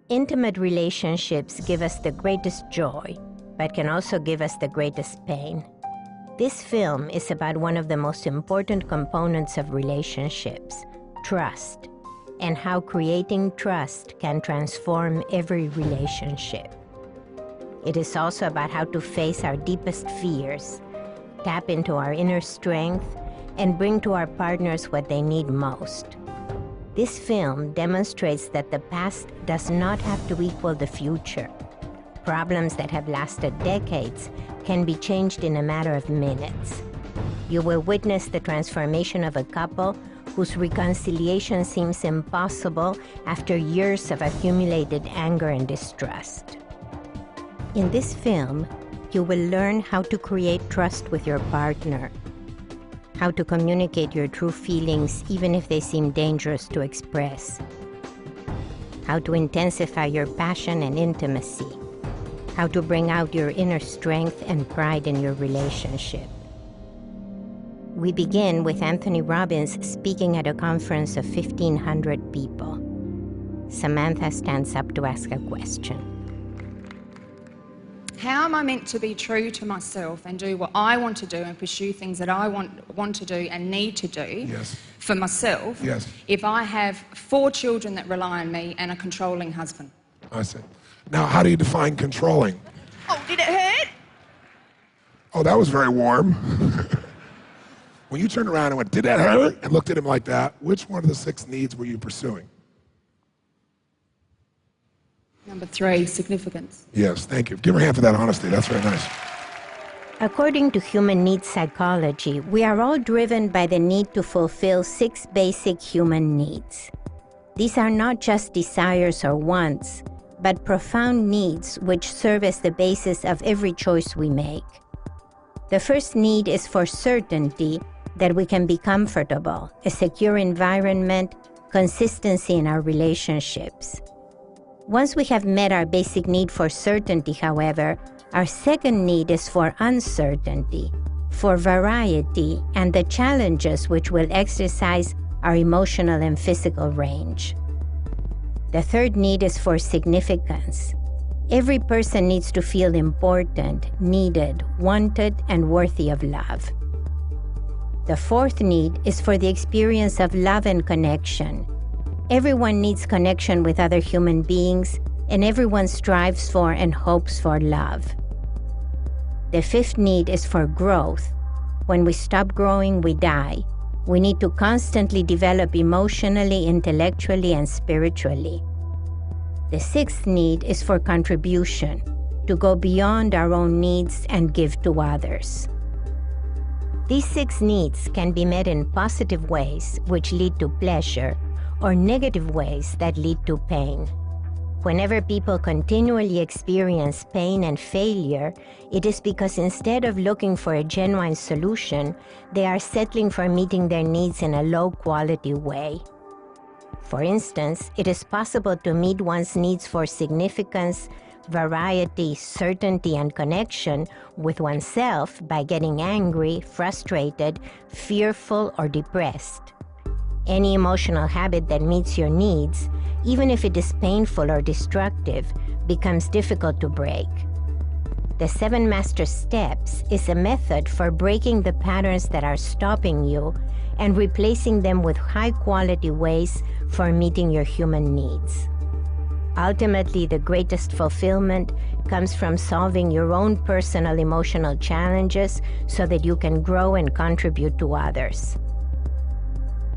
Intimate relationships give us the greatest joy, but can also give us the greatest pain. This film is about one of the most important components of relationships, trust, and how creating trust can transform every relationship. It is also about how to face our deepest fears, tap into our inner strength, and bring to our partners what they need most. This film demonstrates that the past does not have to equal the future. Problems that have lasted decades can be changed in a matter of minutes. You will witness the transformation of a couple whose reconciliation seems impossible after years of accumulated anger and distrust. In this film, you will learn how to create trust with your partner, how to communicate your true feelings even if they seem dangerous to express, how to intensify your passion and intimacy, how to bring out your inner strength and pride in your relationship. We begin with Anthony Robbins speaking at a conference of 1,500 people. Samantha stands up to ask a question. How am I meant to be true to myself and do what I want to do and pursue things that I want to do and need to do for myself if I have 4 children that rely on me and a controlling husband? I see. Now, how do you define controlling? Oh, did it hurt? Oh, that was very warm. When you turned around and went, did that hurt? And looked at him like that, which one of the 6 needs were you pursuing? Number 3, significance. Yes, thank you. Give her a hand for that honesty. That's very nice. According to human needs psychology, we are all driven by the need to fulfill 6 basic human needs. These are not just desires or wants, but profound needs which serve as the basis of every choice we make. The first need is for certainty that we can be comfortable, a secure environment, consistency in our relationships. Once we have met our basic need for certainty, however, our second need is for uncertainty, for variety, and the challenges which will exercise our emotional and physical range. The third need is for significance. Every person needs to feel important, needed, wanted, and worthy of love. The fourth need is for the experience of love and connection. Everyone needs connection with other human beings, and everyone strives for and hopes for love. The fifth need is for growth. When we stop growing, we die. We need to constantly develop emotionally, intellectually, and spiritually. The sixth need is for contribution, to go beyond our own needs and give to others. These 6 needs can be met in positive ways, which lead to pleasure, or negative ways that lead to pain. Whenever people continually experience pain and failure, it is because instead of looking for a genuine solution, they are settling for meeting their needs in a low-quality way. For instance, it is possible to meet one's needs for significance, variety, certainty, and connection with oneself by getting angry, frustrated, fearful, or depressed. Any emotional habit that meets your needs, even if it is painful or destructive, becomes difficult to break. The 7 Master Steps is a method for breaking the patterns that are stopping you and replacing them with high-quality ways for meeting your human needs. Ultimately, the greatest fulfillment comes from solving your own personal emotional challenges so that you can grow and contribute to others.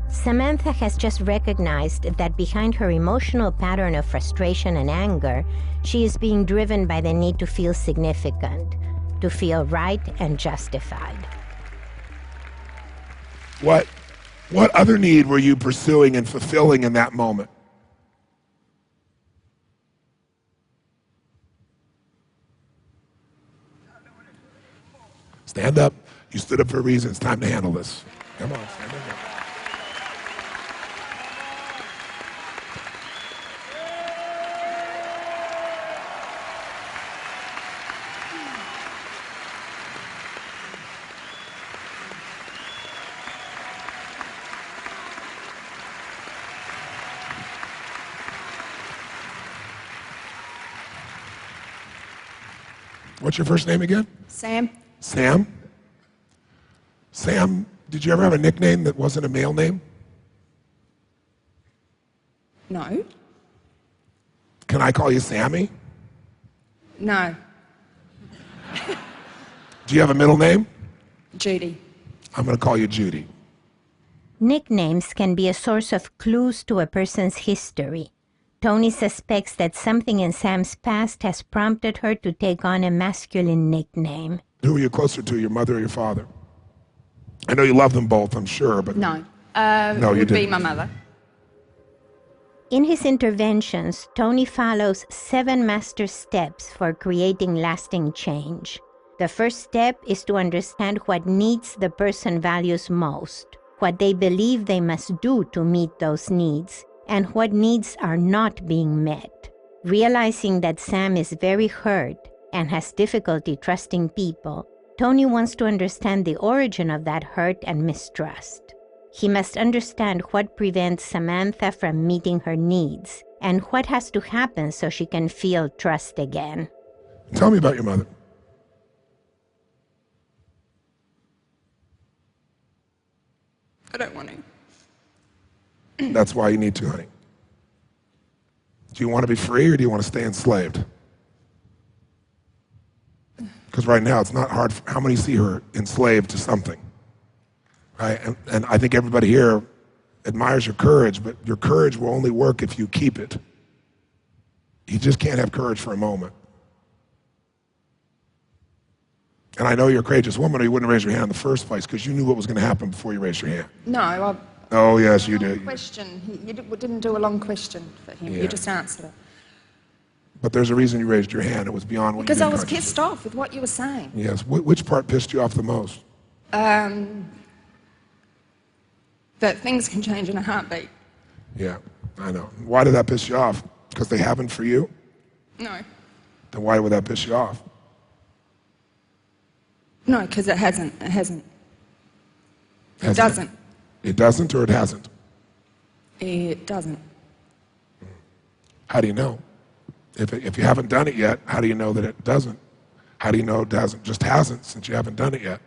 Samantha has just recognized that behind her emotional pattern of frustration and anger, she is being driven by the need to feel significant, to feel right and justified. What other need were you pursuing and fulfilling in that moment? Stand up. You stood up for a reason. It's time to handle this. Come on, stand up. What's your first name again? Sam. Sam? Sam, did you ever have a nickname that wasn't a male name? No. Can I call you Sammy? No. Do you have a middle name? Judy. I'm going to call you Judy. Nicknames can be a source of clues to a person's history. Tony suspects that something in Sam's past has prompted her to take on a masculine nickname. Who are you closer to, your mother or your father? I know you love them both, I'm sure, but... No. No, you would be didn't. my mother. In his interventions, Tony follows 7 master steps for creating lasting change. The first step is to understand what needs the person values most, what they believe they must do to meet those needs, and what needs are not being met. Realizing that Sam is very hurt and has difficulty trusting people, Tony wants to understand the origin of that hurt and mistrust. He must understand what prevents Samantha from meeting her needs and what has to happen so she can feel trust again. Tell me about your mother. I don't want to. That's why you need to, honey. Do you want to be free or do you want to stay enslaved? Because right now it's not hard. How many see her enslaved to something? Right? And I think everybody here admires your courage, but your courage will only work if you keep it. You just can't have courage for a moment. And I know you're a courageous woman or you wouldn't raise your hand in the first place because you knew what was going to happen before you raised your hand. No, Oh, yes, you did. Question. You didn't do a long question for him. Yeah. You just answered it. But there's a reason you raised your hand. It was beyond what Because you I did was consciously. pissed off with what you were saying. Yes. Which part pissed you off the most? That things can change in a heartbeat. Yeah, I know. Why did that piss you off? Because they haven't for you? No. Then why would that piss you off? No, because it hasn't. It hasn't. It Hasn't doesn't. It doesn't or it hasn't? It doesn't. How do you know? If you haven't done it yet, how do you know that it doesn't? How do you know it doesn't? Just hasn't since you haven't done it yet.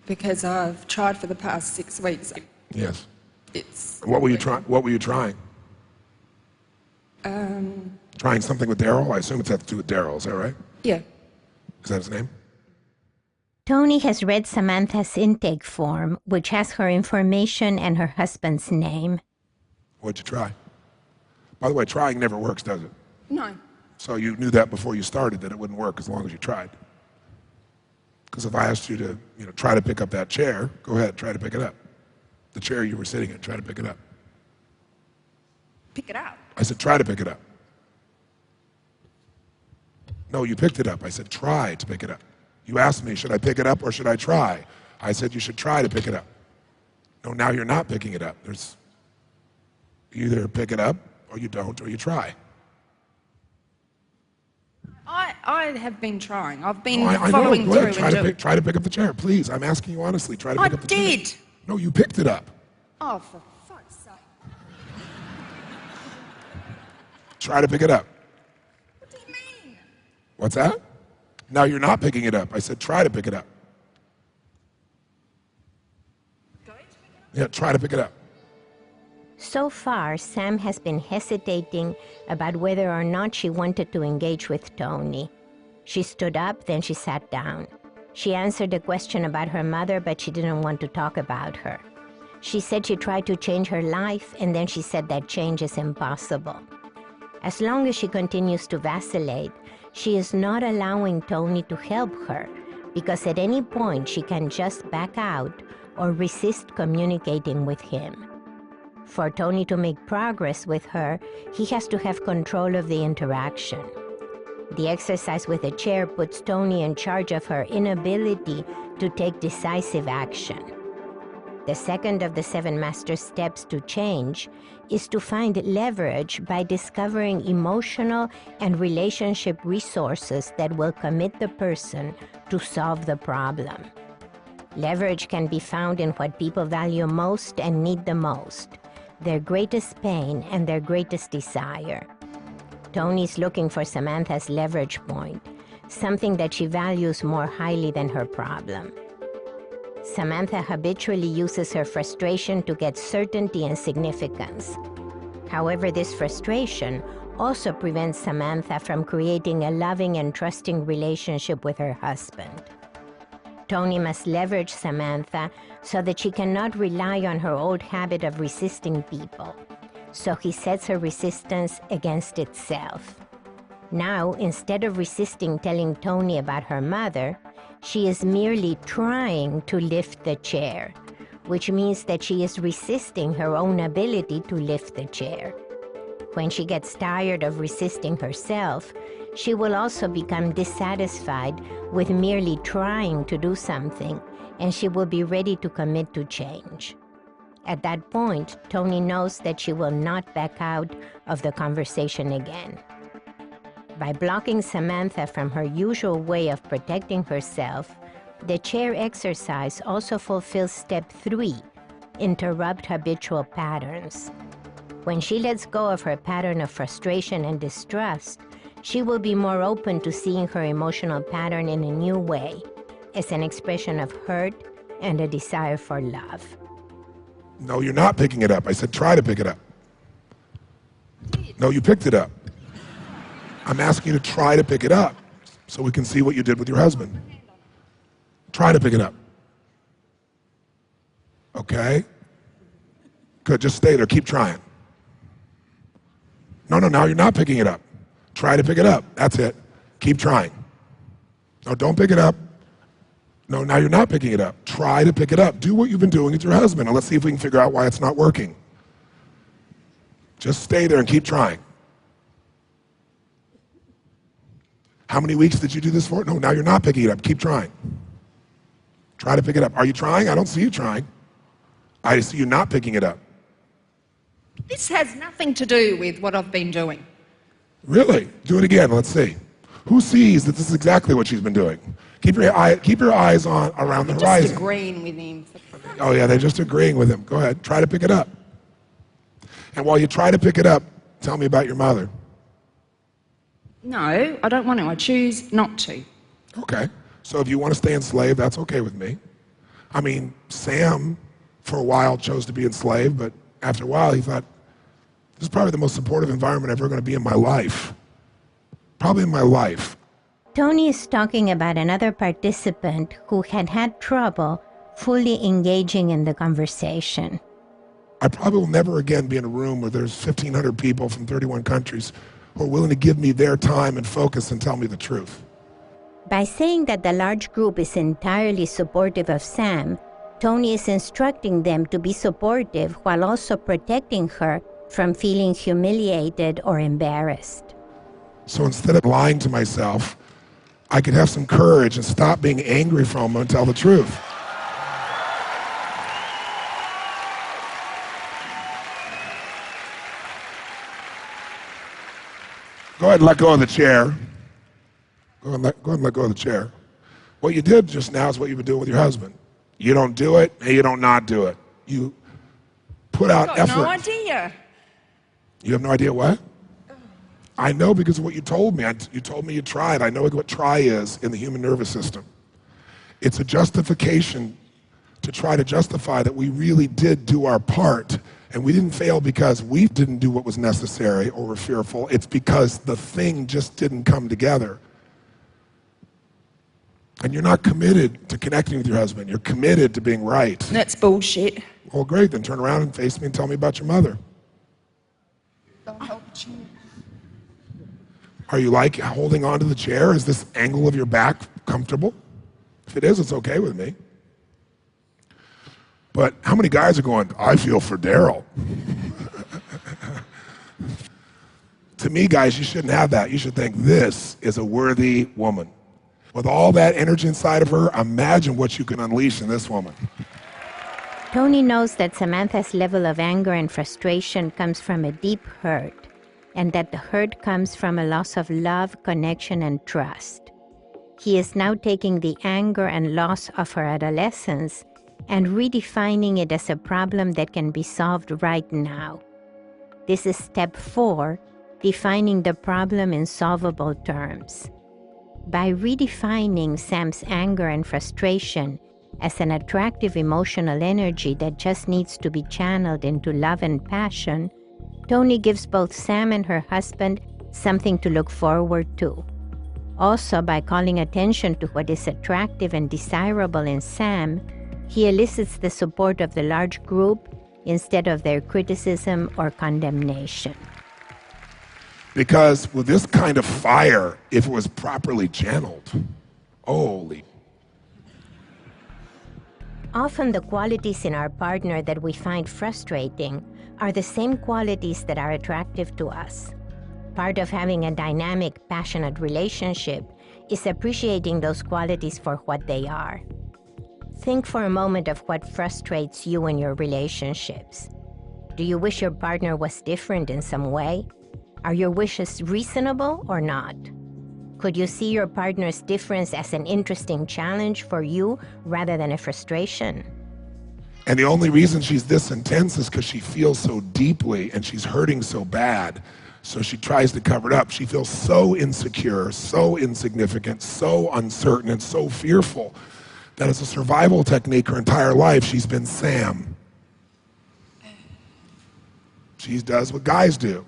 Because I've tried for the past 6 weeks. Yes. It's. What were you trying? What were you trying? Trying something with Daryl? I assume it's had to do with Daryl. Is that right? Yeah. Is that his name? Tony has read Samantha's intake form, which has her information and her husband's name. What'd you try? By the way, trying never works, does it? No. So you knew that before you started, that it wouldn't work as long as you tried. Because if I asked you to, try to pick up that chair, go ahead, try to pick it up. The chair you were sitting in, try to pick it up. Pick it up. I said, try to pick it up. No, you picked it up. I said, try to pick it up. You asked me, should I pick it up or should I try? I said, you should try to pick it up. No, now you're not picking it up. You either pick it up or you don't or you try. I have been trying. I've been I following know. through Go ahead. and Try to pick up the chair, please. I'm asking you honestly. Try to I pick up the chair. did. No, you picked it up. Oh, for fuck's sake. Try to pick it up. What do you mean? What's that? Now you're not picking it up. I said try to pick it up. Going to pick it up? Yeah, try to pick it up. So far, Sam has been hesitating about whether or not she wanted to engage with Tony. She stood up, then she sat down. She answered a question about her mother, but she didn't want to talk about her. She said she tried to change her life, and then she said that change is impossible. As long as she continues to vacillate, she is not allowing Tony to help her, because at any point she can just back out or resist communicating with him. For Tony to make progress with her, he has to have control of the interaction. The exercise with the chair puts Tony in charge of her inability to take decisive action. The second of the 7 master steps to change is to find leverage by discovering emotional and relationship resources that will commit the person to solve the problem. Leverage can be found in what people value most and need the most, their greatest pain and their greatest desire. Tony's looking for Samantha's leverage point. something that she values more highly than her problem. Samantha habitually uses her frustration to get certainty and significance. However, this frustration also prevents Samantha from creating a loving and trusting relationship with her husband. Tony must leverage Samantha so that she cannot rely on her old habit of resisting people. So he sets her resistance against itself. Now, instead of resisting telling Tony about her mother, she is merely trying to lift the chair, which means that she is resisting her own ability to lift the chair. When she gets tired of resisting herself, she will also become dissatisfied with merely trying to do something, and she will be ready to commit to change. At that point, Tony knows that she will not back out of the conversation again. By blocking Samantha from her usual way of protecting herself, the chair exercise also fulfills step 3, interrupt habitual patterns. When she lets go of her pattern of frustration and distrust, she will be more open to seeing her emotional pattern in a new way, as an expression of hurt and a desire for love. No, you're not picking it up. I said try to pick it up. No, you picked it up. I'm asking you to try to pick it up so we can see what you did with your husband. Try to pick it up. Okay? Good, just stay there, keep trying. No, now you're not picking it up. Try to pick it up, that's it. Keep trying. No, don't pick it up. No, now you're not picking it up. Try to pick it up. Do what you've been doing with your husband, and let's see if we can figure out why it's not working. Just stay there and keep trying. How many weeks did you do this for? No, now you're not picking it up. Keep trying. Try to pick it up. Are you trying? I don't see you trying. I see you not picking it up. This has nothing to do with what I've been doing. Really? Do it again. Let's see. Who sees that this is exactly what she's been doing? Keep your eyes on around the horizon. Just agreeing with him. Oh yeah, they're just agreeing with him. Go ahead. Try to pick it up. And while you try to pick it up, tell me about your mother. No, I don't want to. I choose not to. Okay. So if you want to stay enslaved, that's okay with me. I mean, Sam, for a while, chose to be enslaved, but after a while, he thought, this is probably the most supportive environment ever going to be in my life. Probably in my life. Tony is talking about another participant who had had trouble fully engaging in the conversation. I probably will never again be in a room where there's 1,500 people from 31 countries who are willing to give me their time and focus and tell me the truth. By saying that the large group is entirely supportive of Sam, Tony is instructing them to be supportive while also protecting her from feeling humiliated or embarrassed. So instead of lying to myself, I could have some courage and stop being angry for a moment and tell the truth. Go ahead and let go of the chair. Go ahead and let go of the chair. What you did just now is what you've been doing with your husband. You don't do it, and you don't not do it. You put out effort. I've got no idea. You have no idea what? I know because of what you told me. You told me you tried. I know what try is in the human nervous system. It's a justification to try to justify that we really did do our part, and we didn't fail because we didn't do what was necessary or were fearful. It's because the thing just didn't come together. And you're not committed to connecting with your husband. You're committed to being right. That's bullshit. Well, great. Then turn around and face me and tell me about your mother. Don't help you. Are you like holding on to the chair? Is this angle of your back comfortable? If it is, it's okay with me. But how many guys are going, I feel for Daryl? To me, guys, you shouldn't have that. You should think this is a worthy woman. With all that energy inside of her, imagine what you can unleash in this woman. Tony knows that Samantha's level of anger and frustration comes from a deep hurt, and that the hurt comes from a loss of love, connection, and trust. He is now taking the anger and loss of her adolescence and redefining it as a problem that can be solved right now. This is step 4, defining the problem in solvable terms. By redefining Sam's anger and frustration as an attractive emotional energy that just needs to be channeled into love and passion, Tony gives both Sam and her husband something to look forward to. Also, by calling attention to what is attractive and desirable in Sam, he elicits the support of the large group instead of their criticism or condemnation. Because with this kind of fire, if it was properly channeled, holy. Often the qualities in our partner that we find frustrating are the same qualities that are attractive to us. Part of having a dynamic, passionate relationship is appreciating those qualities for what they are. Think for a moment of what frustrates you in your relationships. Do you wish your partner was different in some way? Are your wishes reasonable or not? Could you see your partner's difference as an interesting challenge for you rather than a frustration? And the only reason she's this intense is because she feels so deeply and she's hurting so bad. So she tries to cover it up. She feels so insecure, so insignificant, so uncertain, and so fearful that as a survival technique her entire life, she's been Sam. She does what guys do.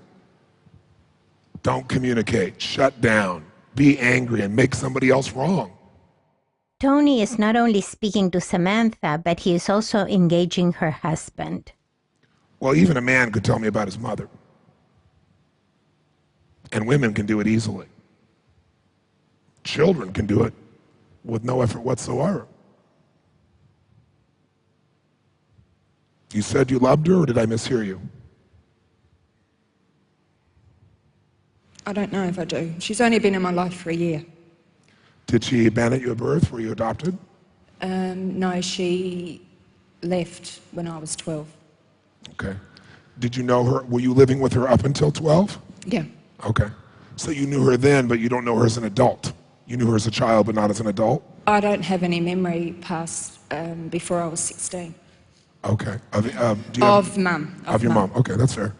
Don't communicate, shut down, be angry, and make somebody else wrong. Tony is not only speaking to Samantha, but he is also engaging her husband. Well, even a man could tell me about his mother. And women can do it easily. Children can do it with no effort whatsoever. You said you loved her, or did I mishear you? I don't know if I do. She's only been in my life for a year. Did she abandon you at birth? Were you adopted? No, she left when I was 12. Okay. Did you know her? Were you living with her up until 12? Yeah. Okay. So you knew her then, but you don't know her as an adult. You knew her as a child, but not as an adult? I don't have any memory past before I was 16. Okay. Of mum. Of your mom. Okay, that's fair.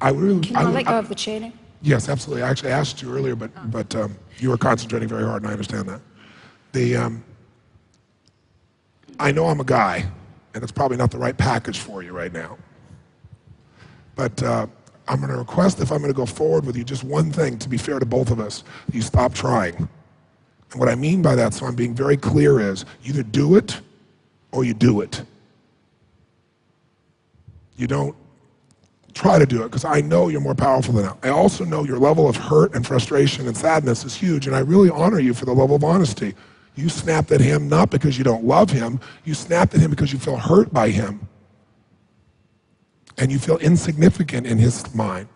Can I let go of the chair now? Yes, absolutely. I actually asked you earlier, but you were concentrating very hard, and I understand that. I know I'm a guy, and it's probably not the right package for you right now. But I'm going to request, if I'm going to go forward with you, just one thing, to be fair to both of us, that you stop trying. And what I mean by that, so I'm being very clear, is you either do it or you do it. You don't try to do it, because I know you're more powerful than that. I also know your level of hurt and frustration and sadness is huge, and I really honor you for the level of honesty. You snapped at him not because you don't love him, you snapped at him because you feel hurt by him. And you feel insignificant in his mind.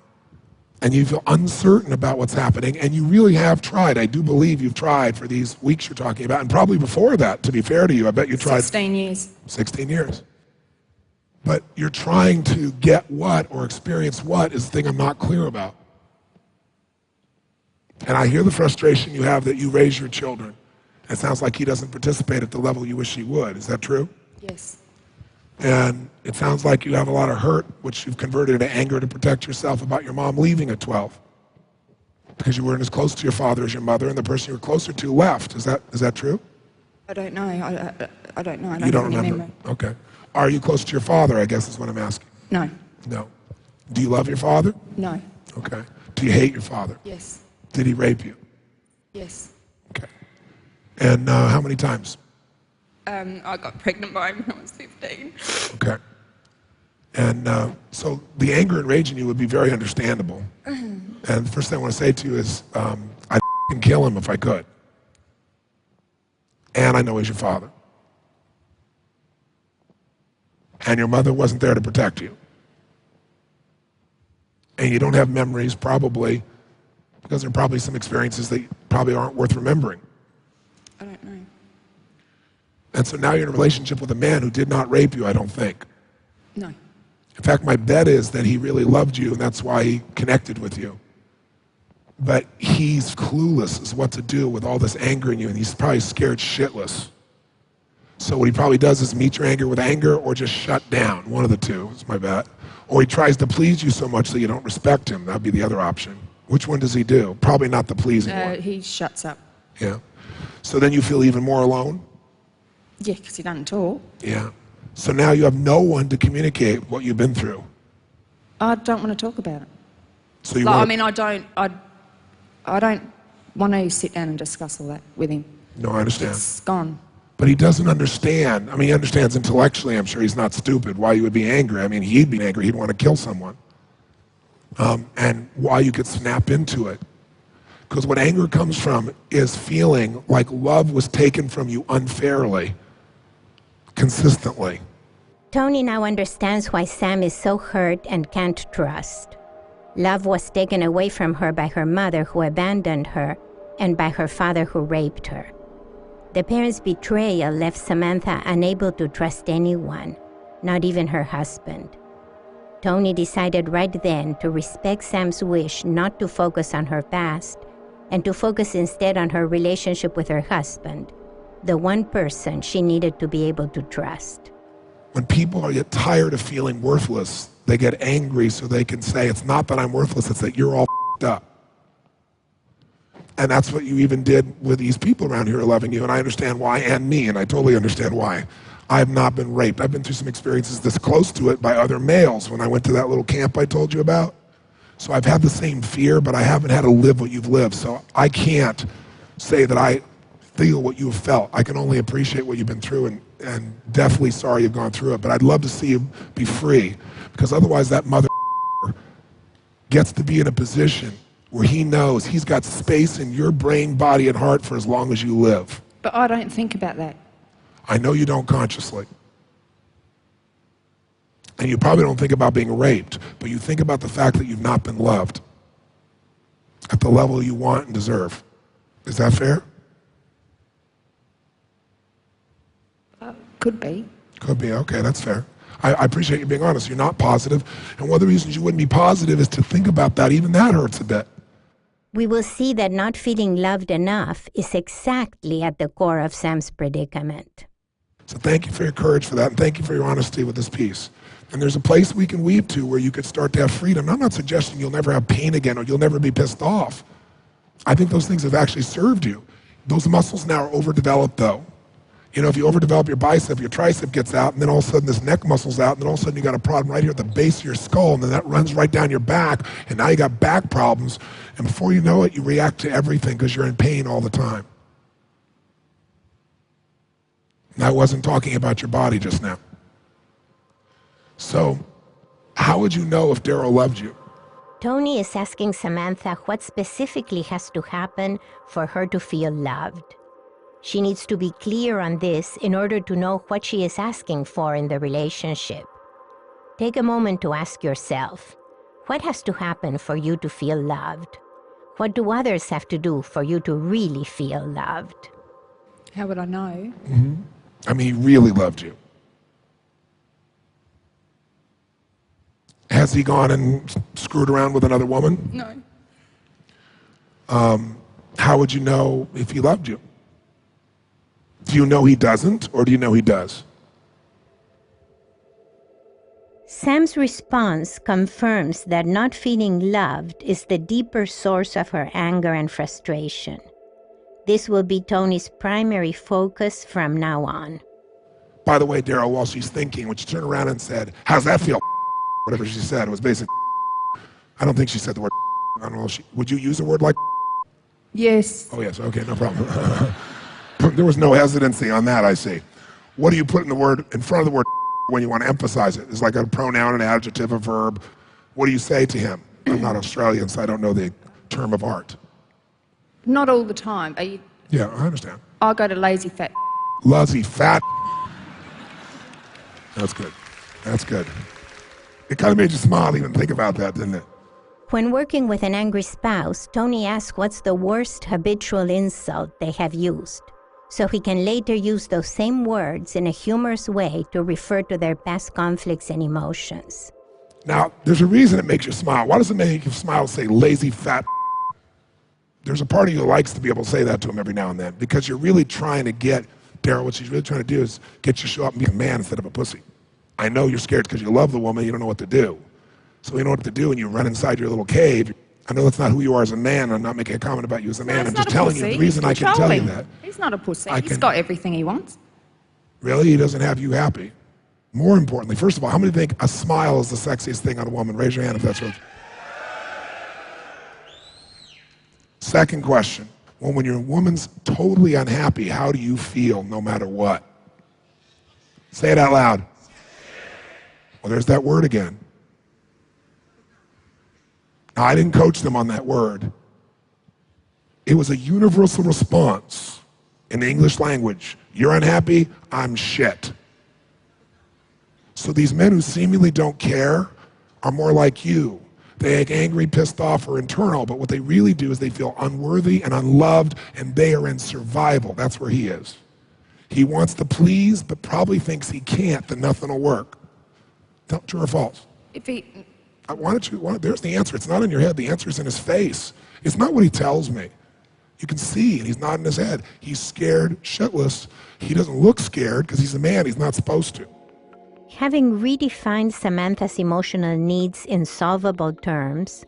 And you feel uncertain about what's happening, and you really have tried. I do believe you've tried for these weeks you're talking about, and probably before that, to be fair to you. I bet you tried 16 years. 16 years. But you're trying to get what or experience what is the thing I'm not clear about. And I hear the frustration you have that you raise your children. It sounds like he doesn't participate at the level you wish he would. Is that true? Yes. And it sounds like you have a lot of hurt, which you've converted into anger to protect yourself about your mom leaving at 12. Because you weren't as close to your father as your mother, and the person you were closer to left. Is that true? I don't know. I don't know. I You don't have any remember? memory. Okay. Are you close to your father, I guess is what I'm asking. No. No. Do you love your father? No. Okay. Do you hate your father? Yes. Did he rape you? Yes. Okay. And how many times? I got pregnant by him when I was 15. Okay. And so the anger and rage in you would be very understandable. And the first thing I want to say to you is, I'd kill him if I could. And I know he's your father. And your mother wasn't there to protect you. And you don't have memories, probably, because there are probably some experiences that probably aren't worth remembering. I don't know. And so now you're in a relationship with a man who did not rape you, I don't think. No. In fact, my bet is that he really loved you, and that's why he connected with you. But he's clueless as what to do with all this anger in you, and he's probably scared shitless. So what he probably does is meet your anger with anger or just shut down. One of the two is my bet. Or he tries to please you so much that you don't respect him. That'd be the other option. Which one does he do? Probably not the pleasing one. He shuts up. Yeah. So then you feel even more alone? Yeah, because he doesn't talk. Yeah. So now you have no one to communicate what you've been through. I don't want to talk about it. So you like, want I mean, I don't want to sit down and discuss all that with him. No, I understand. It's gone. But he doesn't understand. I mean, he understands intellectually. I'm sure he's not stupid. Why you would be angry. I mean, he'd be angry. He'd want to kill someone. And why you could snap into it. Because what anger comes from is feeling like love was taken from you unfairly, consistently. Tony now understands why Sam is so hurt and can't trust. Love was taken away from her by her mother, who abandoned her, and by her father, who raped her. The parents' betrayal left Samantha unable to trust anyone, not even her husband. Tony decided right then to respect Sam's wish not to focus on her past and to focus instead on her relationship with her husband, the one person she needed to be able to trust. When people get tired of feeling worthless, they get angry so they can say, it's not that I'm worthless, it's that you're all f***ed up. And that's what you even did with these people around here loving you, and I understand why, and me, and I totally understand why. I have not been raped. I've been through some experiences this close to it by other males when I went to that little camp I told you about. So I've had the same fear, but I haven't had to live what you've lived. So I can't say that I feel what you've felt. I can only appreciate what you've been through, and definitely sorry you've gone through it. But I'd love to see you be free, because otherwise that mother gets to be in a position where he knows he's got space in your brain, body, and heart for as long as you live. But I don't think about that. I know you don't consciously. And you probably don't think about being raped, but you think about the fact that you've not been loved at the level you want and deserve. Is that fair? Could be. Could be, okay, that's fair. I appreciate you being honest. You're not positive, and one of the reasons you wouldn't be positive is to think about that. Even that hurts a bit. We will see that not feeling loved enough is exactly at the core of Sam's predicament. So thank you for your courage for that, and thank you for your honesty with this piece. And there's a place we can weave to where you could start to have freedom. I'm not suggesting you'll never have pain again or you'll never be pissed off. I think those things have actually served you. Those muscles now are overdeveloped, though. You know, if you overdevelop your bicep, your tricep gets out, and then all of a sudden this neck muscle's out, and then all of a sudden you got a problem right here at the base of your skull, and then that runs right down your back, and now you got back problems, and before you know it, you react to everything because you're in pain all the time. And I wasn't talking about your body just now. So, how would you know if Daryl loved you? Tony is asking Samantha what specifically has to happen for her to feel loved. She needs to be clear on this in order to know what she is asking for in the relationship. Take a moment to ask yourself, what has to happen for you to feel loved? What do others have to do for you to really feel loved? How would I know? I mean, he really loved you. Has he gone and screwed around with another woman? No. How would you know if he loved you? Do you know he doesn't, or do you know he does? Sam's response confirms that not feeling loved is the deeper source of her anger and frustration. This will be Tony's primary focus from now on. By the way, Daryl, while she's thinking, when she turned around and said, how's that feel? Whatever she said, it was basically, I don't think she said the word, I don't know, would you use a word like? Yes. Oh yes, okay, no problem. There was no hesitancy on that, I see. What do you put in the word, in front of the word when you want to emphasize it? It's like a pronoun, an adjective, a verb. What do you say to him? I'm not Australian, so I don't know the term of art. Not all the time. Are you? Yeah, I understand. I'll go to lazy fat. Lazy fat. That's good. That's good. It kind of made you smile to even think about that, didn't it? When working with an angry spouse, Tony asks what's the worst habitual insult they have used, so he can later use those same words in a humorous way to refer to their past conflicts and emotions. Now, there's a reason it makes you smile. Why does it make you smile to say lazy fat? There's a part of you that likes to be able to say that to him every now and then, because you're really trying to get, Daryl, what she's really trying to do is get you to show up and be a man instead of a pussy. I know you're scared because you love the woman, you don't know what to do. So you know what to do, and you run inside your little cave, I know that's not who you are as a man. I'm not making a comment about you as a man. No, I'm just telling you the reason I can tell you that. He's not a pussy. He's got everything he wants. Really? He doesn't have you happy? More importantly, first of all, how many think a smile is the sexiest thing on a woman? Raise your hand if that's what. Second question. Well, when your woman's totally unhappy, how do you feel no matter what? Say it out loud. Well, there's that word again. Now, I didn't coach them on that word. It was a universal response in the English language. You're unhappy, I'm shit. So these men who seemingly don't care are more like you. They act angry, pissed off, or internal, but what they really do is they feel unworthy and unloved, and they are in survival. That's where he is. He wants to please, but probably thinks he can't, then nothing will work. True or false? There's the answer. It's not in your head. The answer is in his face. It's not what he tells me. You can see, and he's nodding his head. He's scared shitless. He doesn't look scared because he's a man. He's not supposed to. Having redefined Samantha's emotional needs in solvable terms,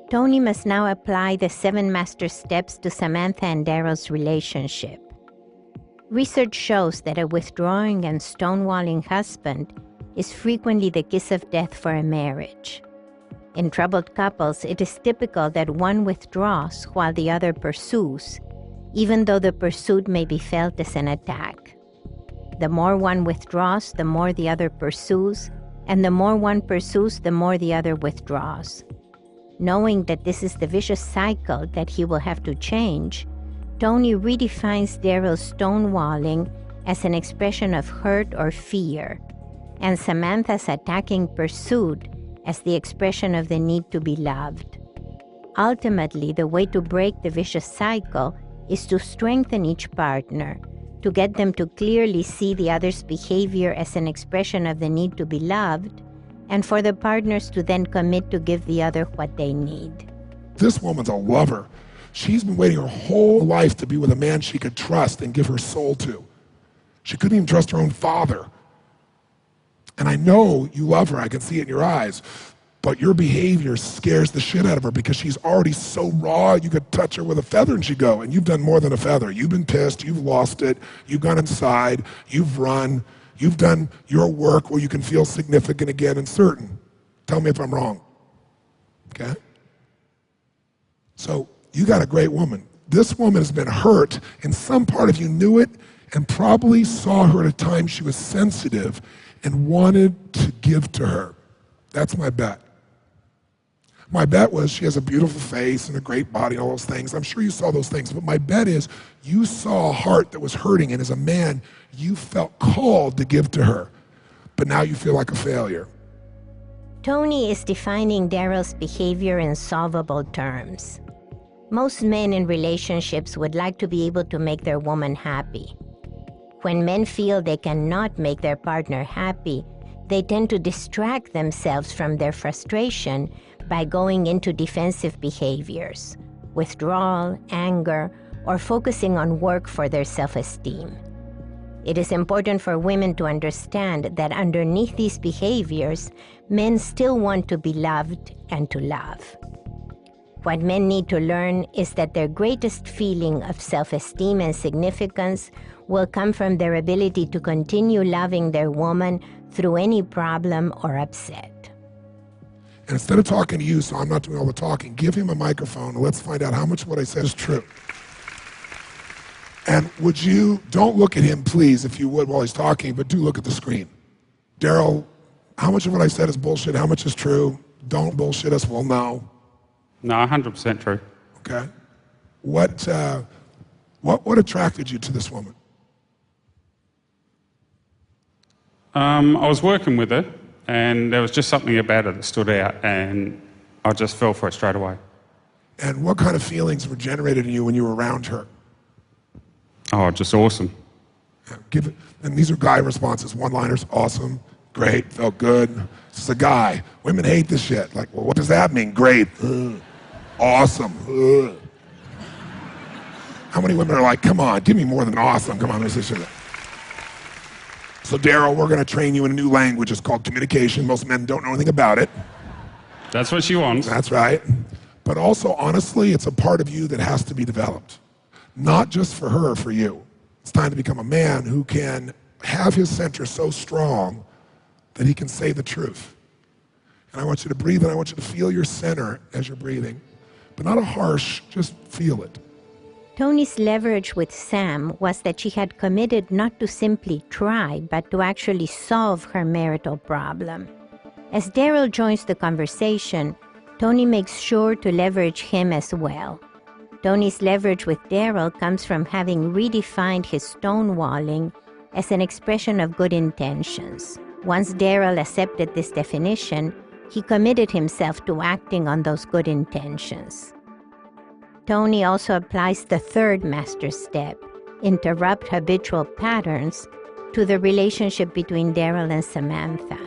Tony must now apply the 7 master steps to Samantha and Daryl's relationship. Research shows that a withdrawing and stonewalling husband is frequently the kiss of death for a marriage. In troubled couples, it is typical that one withdraws while the other pursues, even though the pursuit may be felt as an attack. The more one withdraws, the more the other pursues, and the more one pursues, the more the other withdraws. Knowing that this is the vicious cycle that he will have to change, Tony redefines Daryl's stonewalling as an expression of hurt or fear, and Samantha's attacking pursuit as the expression of the need to be loved. Ultimately, the way to break the vicious cycle is to strengthen each partner, to get them to clearly see the other's behavior as an expression of the need to be loved, and for the partners to then commit to give the other what they need. This woman's a lover. She's been waiting her whole life to be with a man she could trust and give her soul to. She couldn't even trust her own father. And I know you love her, I can see it in your eyes, but your behavior scares the shit out of her because she's already so raw, you could touch her with a feather and she'd go, and you've done more than a feather. You've been pissed, you've lost it, you've gone inside, you've run, you've done your work where you can feel significant again and certain. Tell me if I'm wrong, okay? So you got a great woman. This woman has been hurt, and some part of you knew it and probably saw her at a time she was sensitive and wanted to give to her. That's my bet. My bet was she has a beautiful face and a great body and all those things. I'm sure you saw those things, but my bet is you saw a heart that was hurting, and as a man, you felt called to give to her, but now you feel like a failure. Tony is defining Daryl's behavior in solvable terms. Most men in relationships would like to be able to make their woman happy. When men feel they cannot make their partner happy, they tend to distract themselves from their frustration by going into defensive behaviors, withdrawal, anger, or focusing on work for their self-esteem. It is important for women to understand that underneath these behaviors, men still want to be loved and to love. What men need to learn is that their greatest feeling of self-esteem and significance will come from their ability to continue loving their woman through any problem or upset. And instead of talking to you, so I'm not doing all the talking, give him a microphone and let's find out how much of what I said is true. And would you, don't look at him, please, if you would, while he's talking, but do look at the screen. Daryl, how much of what I said is bullshit? How much is true? Don't bullshit us, we'll know. No, 100% true. Okay. What attracted you to this woman? I was working with her, and there was just something about her that stood out, and I just fell for it straight away. And what kind of feelings were generated in you when you were around her? Oh, just awesome. Yeah, and these are guy responses, one-liners, awesome, great, felt good. This is a guy. Women hate this shit. Like, well, what does that mean? Great, awesome. How many women are like, come on, give me more than awesome. Come on, this shit. So Daryl, we're going to train you in a new language. It's called communication. Most men don't know anything about it. That's what she wants. That's right. But also, honestly, it's a part of you that has to be developed. Not just for her, for you. It's time to become a man who can have his center so strong that he can say the truth. And I want you to breathe, and I want you to feel your center as you're breathing. But not a harsh, just feel it. Toni's leverage with Sam was that she had committed not to simply try, but to actually solve her marital problem. As Daryl joins the conversation, Toni makes sure to leverage him as well. Toni's leverage with Daryl comes from having redefined his stonewalling as an expression of good intentions. Once Daryl accepted this definition, he committed himself to acting on those good intentions. Toni also applies the third master step, interrupt habitual patterns, to the relationship between Daryl and Samantha.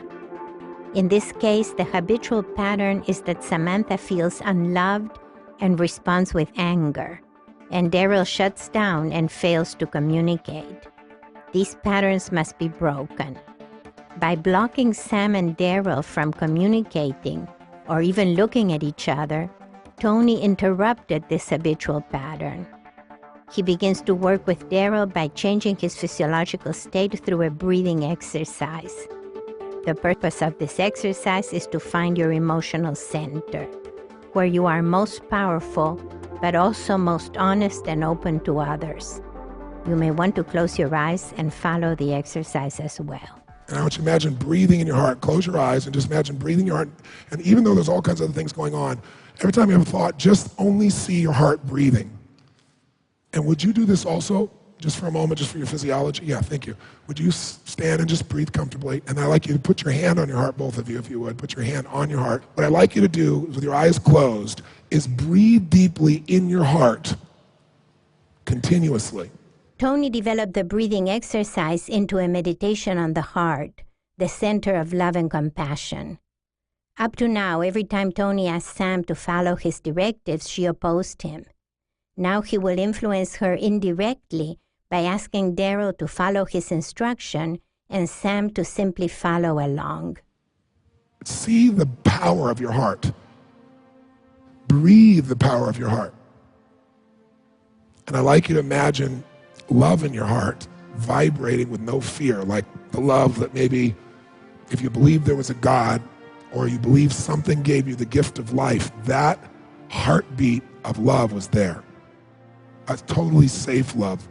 In this case, the habitual pattern is that Samantha feels unloved and responds with anger, and Daryl shuts down and fails to communicate. These patterns must be broken. By blocking Sam and Daryl from communicating or even looking at each other, Toni interrupted this habitual pattern. He begins to work with Daryl by changing his physiological state through a breathing exercise. The purpose of this exercise is to find your emotional center, where you are most powerful, but also most honest and open to others. You may want to close your eyes and follow the exercise as well. And I want you to imagine breathing in your heart. Close your eyes and just imagine breathing in your heart. And even though there's all kinds of other things going on, every time you have a thought, just only see your heart breathing. And would you do this also, just for a moment, just for your physiology? Yeah, thank you. Would you stand and just breathe comfortably? And I'd like you to put your hand on your heart, both of you, if you would. Put your hand on your heart. What I'd like you to do, with your eyes closed, is breathe deeply in your heart, continuously. Toni developed the breathing exercise into a meditation on the heart, the center of love and compassion. Up to now, every time Toni asked Sam to follow his directives, she opposed him. Now he will influence her indirectly by asking Daryl to follow his instruction and Sam to simply follow along. See the power of your heart. Breathe the power of your heart. And I'd like you to imagine love in your heart, vibrating with no fear, like the love that maybe if you believe there was a God or you believe something gave you the gift of life, that heartbeat of love was there. A totally safe love.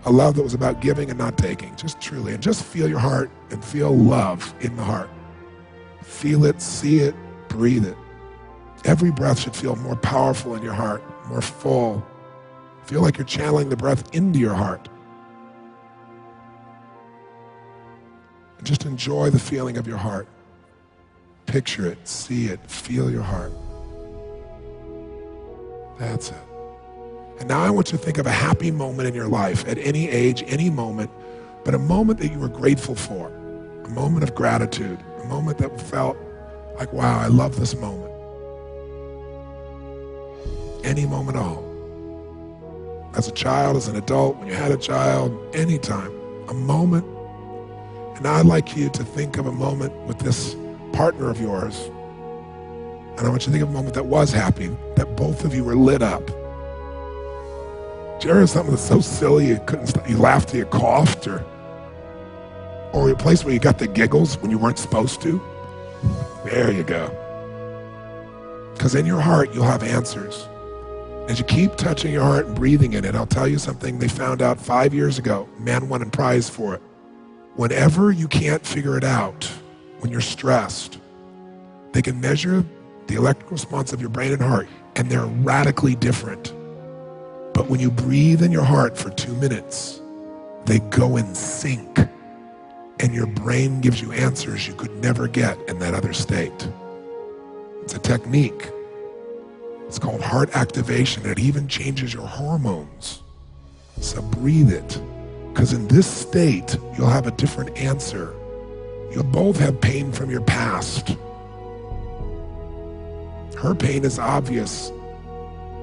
A love that was about giving and not taking, just truly. And just feel your heart and feel love in the heart. Feel it, see it, breathe it. Every breath should feel more powerful in your heart, more full. Feel like you're channeling the breath into your heart. And just enjoy the feeling of your heart. Picture it, see it, feel your heart. That's it. And now I want you to think of a happy moment in your life, at any age, any moment, but a moment that you were grateful for, a moment of gratitude, a moment that felt like, wow, I love this moment. Any moment at all. As a child, as an adult, when you had a child, anytime, a moment. And I'd like you to think of a moment with this partner of yours. And I want you to think of a moment that was happy, that both of you were lit up. Did you ever have something that's so silly you couldn't stop, you laughed till you coughed, or a place where you got the giggles when you weren't supposed to? There you go. Because in your heart, you'll have answers. As you keep touching your heart and breathing in it, I'll tell you something they found out 5 years ago. Man won a prize for it. Whenever you can't figure it out, when you're stressed, they can measure the electrical response of your brain and heart, and they're radically different. But when you breathe in your heart for 2 minutes, they go in sync, and your brain gives you answers you could never get in that other state. It's a technique. It's called heart activation. It even changes your hormones. So breathe it, because in this state, you'll have a different answer. You'll both have pain from your past. Her pain is obvious,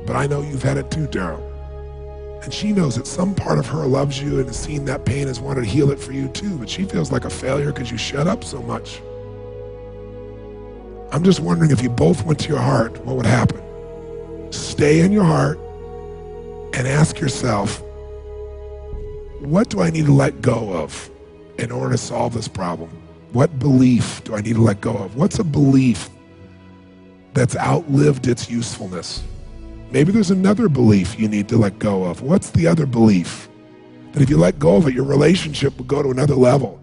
but I know you've had it too, Daryl. And she knows that some part of her loves you and has seen that pain, has wanted to heal it for you too, but she feels like a failure because you shut up so much. I'm just wondering if you both went to your heart, what would happen? stay in your heart and ask yourself, what do I need to let go of in order to solve this problem? What belief do I need to let go of? What's a belief that's outlived its usefulness? Maybe there's another belief you need to let go of. What's the other belief? That if you let go of it, your relationship will go to another level.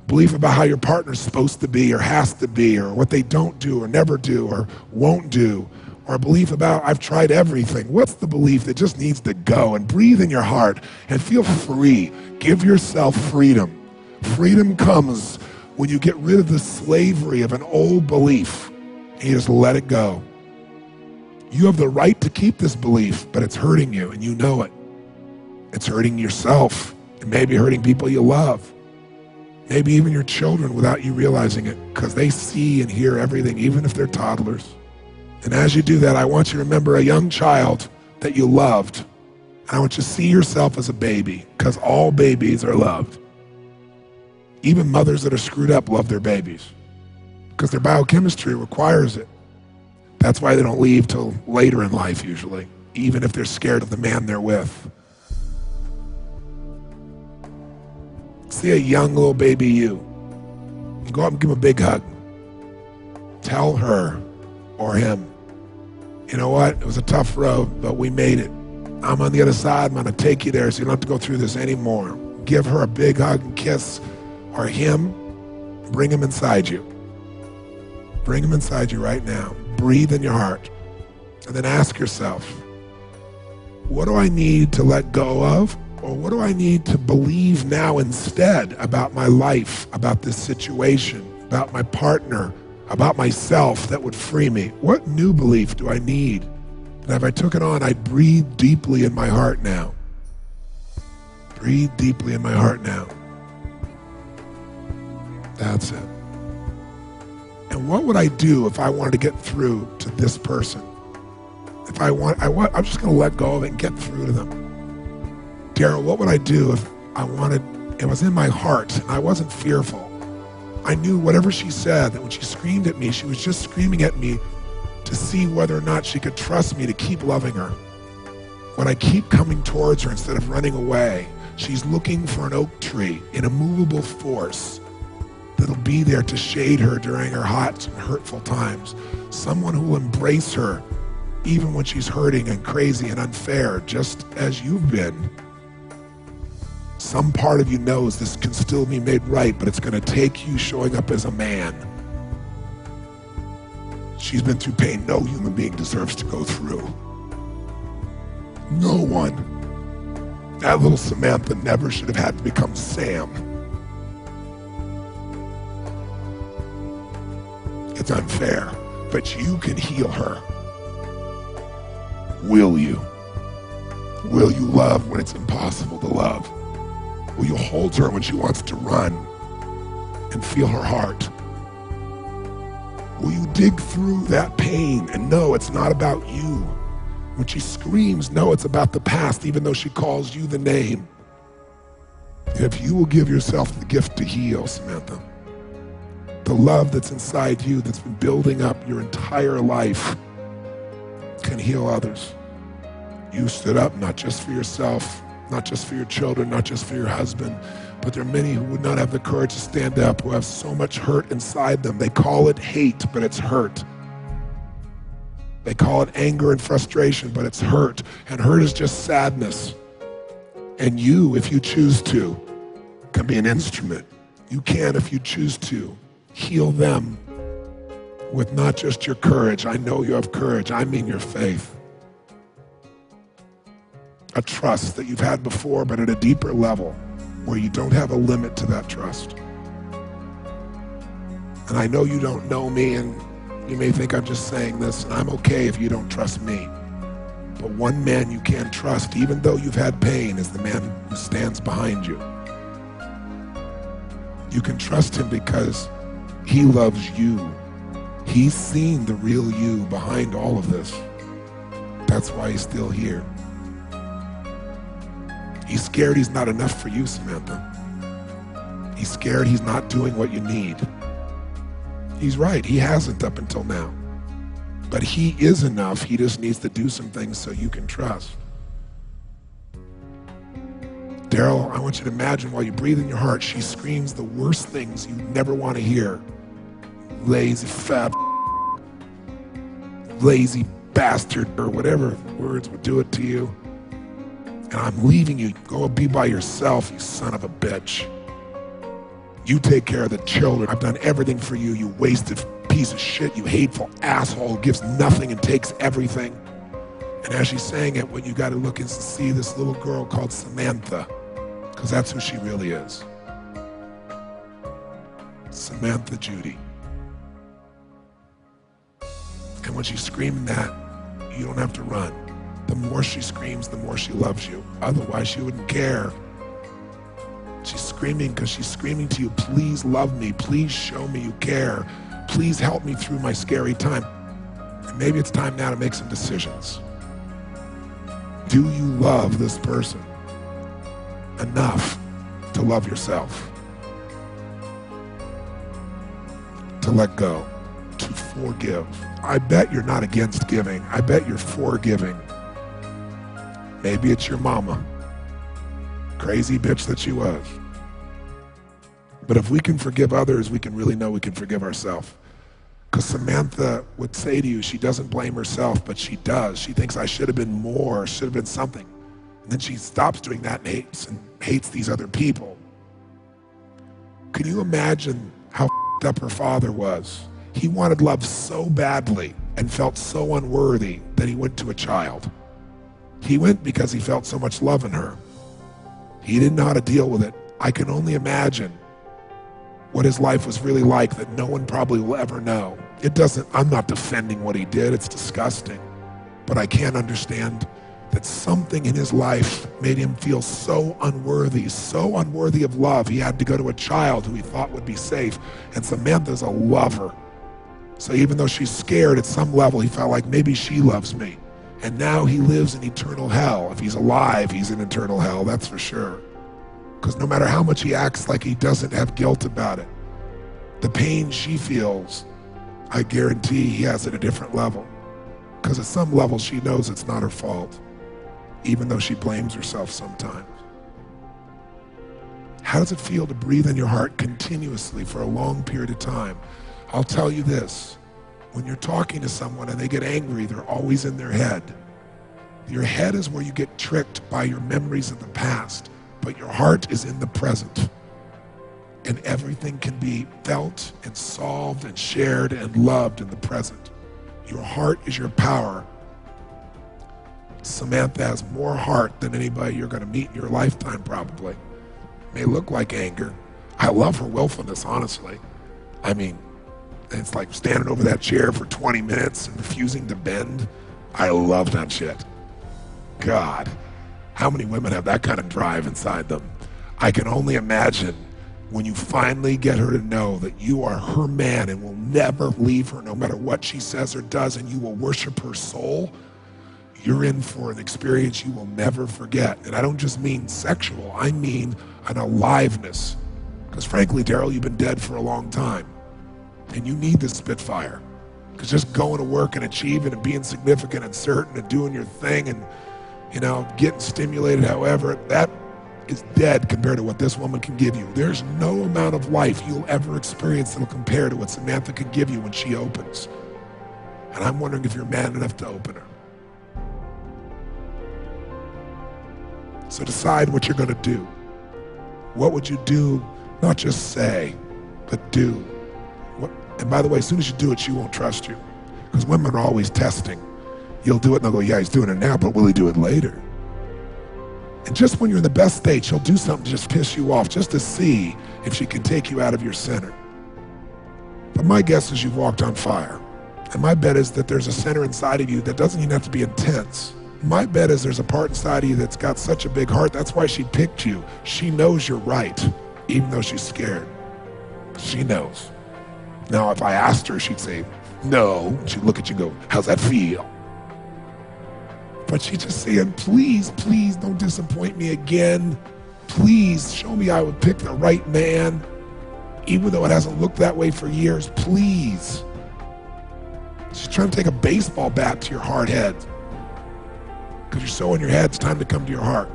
Belief about how your partner's supposed to be or has to be, or what they don't do or never do or won't do, or a belief about I've tried everything. What's the belief that just needs to go? And breathe in your heart and feel free. Give yourself freedom. Freedom comes when you get rid of the slavery of an old belief and you just let it go. You have the right to keep this belief, but it's hurting you and you know it. It's hurting yourself and maybe hurting people you love. Maybe even your children without you realizing it, because they see and hear everything, even if they're toddlers. And as you do that, I want you to remember a young child that you loved. And I want you to see yourself as a baby, because all babies are loved. Even mothers that are screwed up love their babies, because their biochemistry requires it. That's why they don't leave till later in life usually, even if they're scared of the man they're with. See a young little baby you. Go up and give him a big hug. Tell her or him, you know what, it was a tough road, but we made it. I'm on the other side, I'm gonna take you there so you don't have to go through this anymore. Give her a big hug and kiss, or him, bring him inside you. Bring him inside you right now. Breathe in your heart. And then ask yourself, what do I need to let go of? Or what do I need to believe now instead about my life, about this situation, about my partner, about myself that would free me? What new belief do I need? And if I took it on, I'd breathe deeply in my heart now. Breathe deeply in my heart now. That's it. And what would I do if I wanted to get through to this person? If I'm just gonna let go of it and get through to them. Daryl, what would I do if it was in my heart and I wasn't fearful? I knew whatever she said, that when she screamed at me, she was just screaming at me to see whether or not she could trust me to keep loving her. When I keep coming towards her instead of running away, she's looking for an oak tree, an immovable force that'll be there to shade her during her hot and hurtful times. Someone who will embrace her even when she's hurting and crazy and unfair, just as you've been. Some part of you knows this can still be made right, but it's gonna take you showing up as a man. She's been through pain no human being deserves to go through. No one. That little Samantha never should have had to become Sam. It's unfair, but you can heal her. Will you? Will you love when it's impossible to love? Will you hold her when she wants to run and feel her heart? Will you dig through that pain and know it's not about you? When she screams, know it's about the past, even though she calls you the name. If you will give yourself the gift to heal, Samantha, the love that's inside you that's been building up your entire life can heal others. You stood up not just for yourself, not just for your children, not just for your husband, but there are many who would not have the courage to stand up, who have so much hurt inside them. They call it hate, but it's hurt. They call it anger and frustration, but it's hurt. And hurt is just sadness. And you, if you choose to, can be an instrument. You can, if you choose to, heal them with not just your courage. I know you have courage. I mean your faith. A trust that you've had before, but at a deeper level where you don't have a limit to that trust. And I know you don't know me, and you may think I'm just saying this, and I'm okay if you don't trust me. But one man you can trust, even though you've had pain, is the man who stands behind you. You can trust him because he loves you. He's seen the real you behind all of this. That's why he's still here. He's scared he's not enough for you, Samantha. He's scared he's not doing what you need. He's right, he hasn't up until now. But he is enough. He just needs to do some things so you can trust. Daryl, I want you to imagine while you breathe in your heart, she screams the worst things you never want to hear. Lazy, fat, lazy bastard, or whatever words would do it to you. And I'm leaving you. Go be by yourself, you son of a bitch. You take care of the children. I've done everything for you, you wasted piece of shit, you hateful asshole who gives nothing and takes everything. And as she's saying it, what you got to look is to see this little girl called Samantha, because that's who she really is. Samantha Judy. And when she's screaming that, you don't have to run. The more she screams, the more she loves you. Otherwise, she wouldn't care. She's screaming because she's screaming to you, please love me, please show me you care, please help me through my scary time. And maybe it's time now to make some decisions. Do you love this person enough to love yourself? To let go, to forgive. I bet you're not against giving. I bet you're for giving. Maybe it's your mama, crazy bitch that she was. But if we can forgive others, we can really know we can forgive ourselves. Because Samantha would say to you, she doesn't blame herself, but she does. She thinks I should have been more, should have been something. And then she stops doing that and hates these other people. Can you imagine how f***ed up her father was? He wanted love so badly and felt so unworthy that he went to a child. He went because he felt so much love in her. He didn't know how to deal with it. I can only imagine what his life was really like that no one probably will ever know. I'm not defending what he did, it's disgusting. But I can't understand that something in his life made him feel so unworthy of love. He had to go to a child who he thought would be safe. And Samantha's a lover. So even though she's scared, at some level he felt like maybe she loves me. And now he lives in eternal hell. If he's alive, he's in eternal hell, that's for sure. Because no matter how much he acts like he doesn't have guilt about it, the pain she feels, I guarantee he has at a different level. Because at some level she knows it's not her fault, even though she blames herself sometimes. How does it feel to breathe in your heart continuously for a long period of time? I'll tell you this, when you're talking to someone and they get angry, they're always in their head. Your head is where you get tricked by your memories of the past, but your heart is in the present. And everything can be felt and solved and shared and loved in the present. Your heart is your power. Samantha has more heart than anybody you're going to meet in your lifetime, probably. May look like anger. I love her willfulness, honestly. I mean, it's like standing over that chair for 20 minutes and refusing to bend. I love that shit. God, how many women have that kind of drive inside them? I can only imagine when you finally get her to know that you are her man and will never leave her no matter what she says or does, and you will worship her soul, you're in for an experience you will never forget. And I don't just mean sexual, I mean an aliveness. Because frankly, Daryl, you've been dead for a long time. And you need this Spitfire. Because just going to work and achieving and being significant and certain and doing your thing and, you know, getting stimulated however, that is dead compared to what this woman can give you. There's no amount of life you'll ever experience that'll compare to what Samantha can give you when she opens. And I'm wondering if you're man enough to open her. So decide what you're going to do. What would you do? Not just say, but do. And by the way, as soon as you do it, she won't trust you. Because women are always testing. You'll do it and they'll go, yeah, he's doing it now, but will he do it later? And just when you're in the best state, she'll do something to just piss you off, just to see if she can take you out of your center. But my guess is you've walked on fire. And my bet is that there's a center inside of you that doesn't even have to be intense. My bet is there's a part inside of you that's got such a big heart, that's why she picked you. She knows you're right, even though she's scared. She knows. Now, if I asked her, she'd say, no. She'd look at you and go, how's that feel? But she's just saying, please, please don't disappoint me again. Please show me I would pick the right man, even though it hasn't looked that way for years, please. She's trying to take a baseball bat to your hard head. Because you're so in your head, it's time to come to your heart.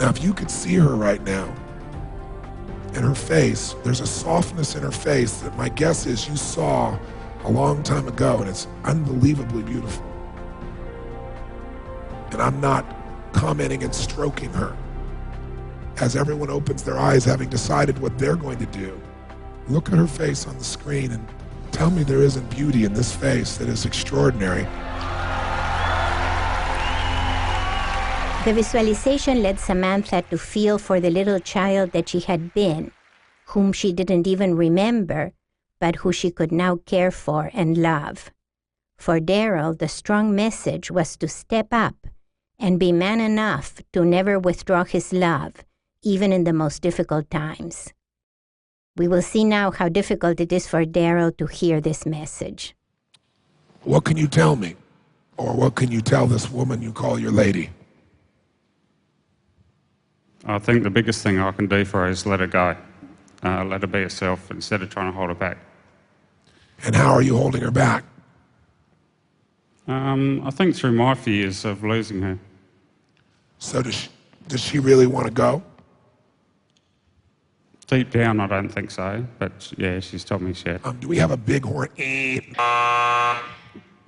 Now, if you could see her right now, in her face, there's a softness in her face that my guess is you saw a long time ago, and it's unbelievably beautiful. And I'm not commenting and stroking her. As everyone opens their eyes, having decided what they're going to do, look at her face on the screen and tell me there isn't beauty in this face that is extraordinary. The visualization led Samantha to feel for the little child that she had been, whom she didn't even remember, but who she could now care for and love. For Daryl, the strong message was to step up and be man enough to never withdraw his love, even in the most difficult times. We will see now how difficult it is for Daryl to hear this message. What can you tell me? Or what can you tell this woman you call your lady? I think the biggest thing I can do for her is let her go. Let her be herself instead of trying to hold her back. And how are you holding her back? I think through my fears of losing her. So does she really want to go? Deep down, I don't think so, but yeah, she's told me she had. Do we have a big horn?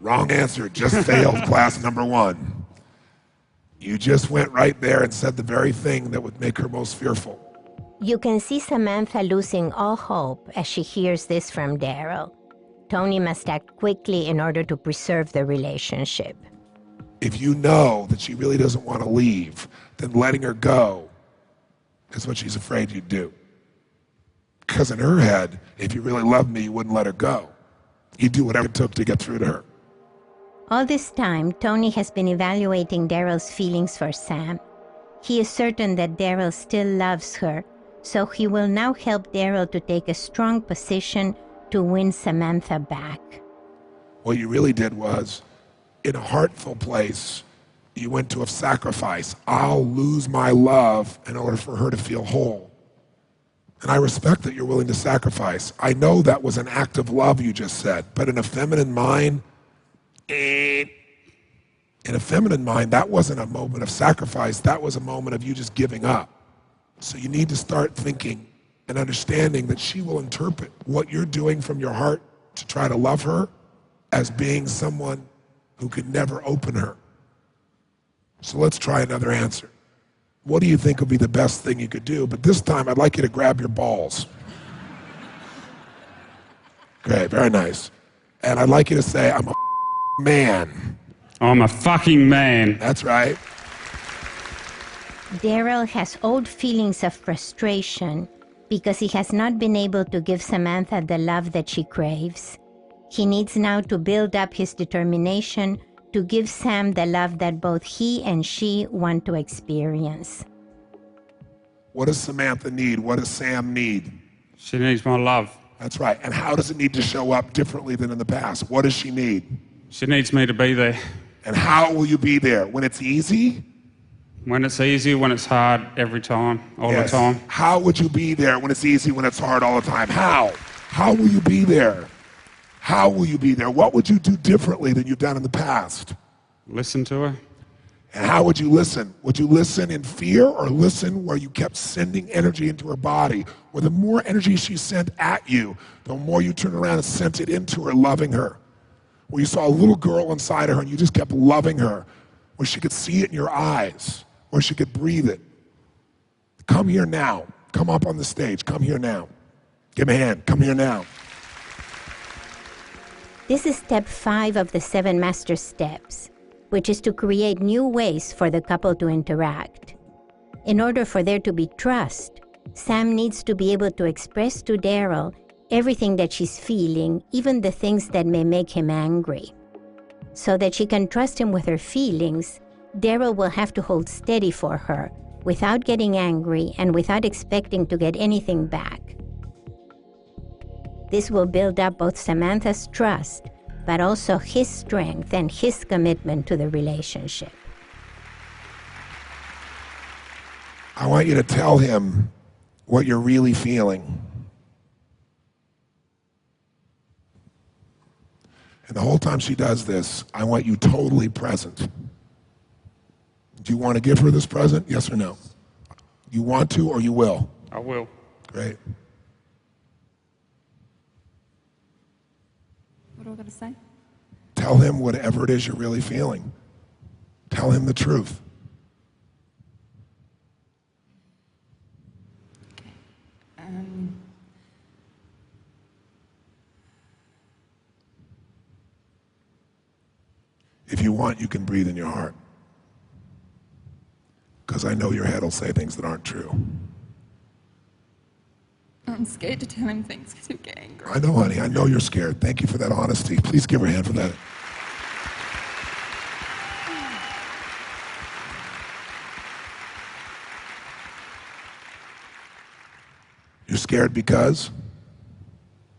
Wrong answer, just failed class number 1. You just went right there and said the very thing that would make her most fearful. You can see Samantha losing all hope as she hears this from Daryl. Tony must act quickly in order to preserve the relationship. If you know that she really doesn't want to leave, then letting her go is what she's afraid you'd do. Because in her head, if you really loved me, you wouldn't let her go. You'd do whatever it took to get through to her. All this time, Tony has been evaluating Daryl's feelings for Sam. He is certain that Daryl still loves her, so he will now help Daryl to take a strong position to win Samantha back. What you really did was, in a heartful place, you went to a sacrifice. I'll lose my love in order for her to feel whole. And I respect that you're willing to sacrifice. I know that was an act of love you just said, but in a feminine mind, that wasn't a moment of sacrifice. That was a moment of you just giving up. So you need to start thinking and understanding that she will interpret what you're doing from your heart to try to love her as being someone who could never open her. So let's try another answer. What do you think would be the best thing you could do? But this time, I'd like you to grab your balls. Okay, very nice. And I'd like you to say, I'm a man. I'm a fucking man. That's right. Daryl has old feelings of frustration because he has not been able to give Samantha the love that she craves. He needs now to build up his determination to give Sam the love that both he and she want to experience. What does Samantha need? What does Sam need? She needs my love. That's right. And how does it need to show up differently than in the past? What does she need? She needs me to be there. And how will you be there? When it's easy? When it's easy, when it's hard, every time, all the time. How would you be there when it's easy, when it's hard all the time? How? How will you be there? How will you be there? What would you do differently than you've done in the past? Listen to her. And how would you listen? Would you listen in fear or listen where you kept sending energy into her body? Where the more energy she sent at you, the more you turned around and sent it into her, loving her. Where you saw a little girl inside of her and you just kept loving her. Where she could see it in your eyes. Where she could breathe it. Come here now. Come up on the stage. Come here now. Give me a hand. Come here now. This is step 5 of the 7 master steps, which is to create new ways for the couple to interact. In order for there to be trust, Sam needs to be able to express to Daryl everything that she's feeling, even the things that may make him angry. So that she can trust him with her feelings, Daryl will have to hold steady for her without getting angry and without expecting to get anything back. This will build up both Samantha's trust, but also his strength and his commitment to the relationship. I want you to tell him what you're really feeling. And the whole time she does this, I want you totally present. Do you want to give her this present? Yes or no? You want to or you will? I will. Great. What do I got to say? Tell him whatever it is you're really feeling. Tell him the truth. If you want, you can breathe in your heart. Because I know your head will say things that aren't true. I'm scared to tell him things because he'll get angry. I know, honey. I know you're scared. Thank you for that honesty. Please give her a hand for that. You're scared because?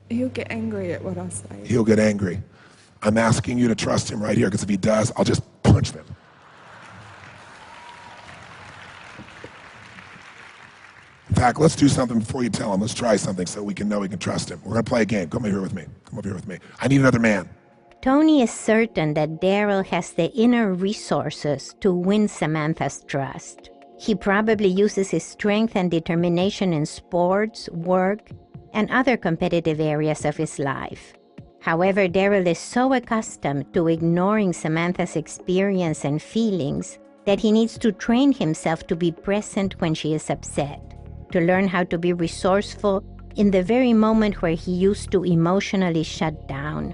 He'll get angry at what I say. He'll get angry. I'm asking you to trust him right here, because if he does, I'll just punch them. In fact, let's do something before you tell him. Let's try something so we can know we can trust him. We're going to play a game. Come over here with me. Come over here with me. I need another man. Tony is certain that Daryl has the inner resources to win Samantha's trust. He probably uses his strength and determination in sports, work, and other competitive areas of his life. However, Daryl is so accustomed to ignoring Samantha's experience and feelings that he needs to train himself to be present when she is upset, to learn how to be resourceful in the very moment where he used to emotionally shut down.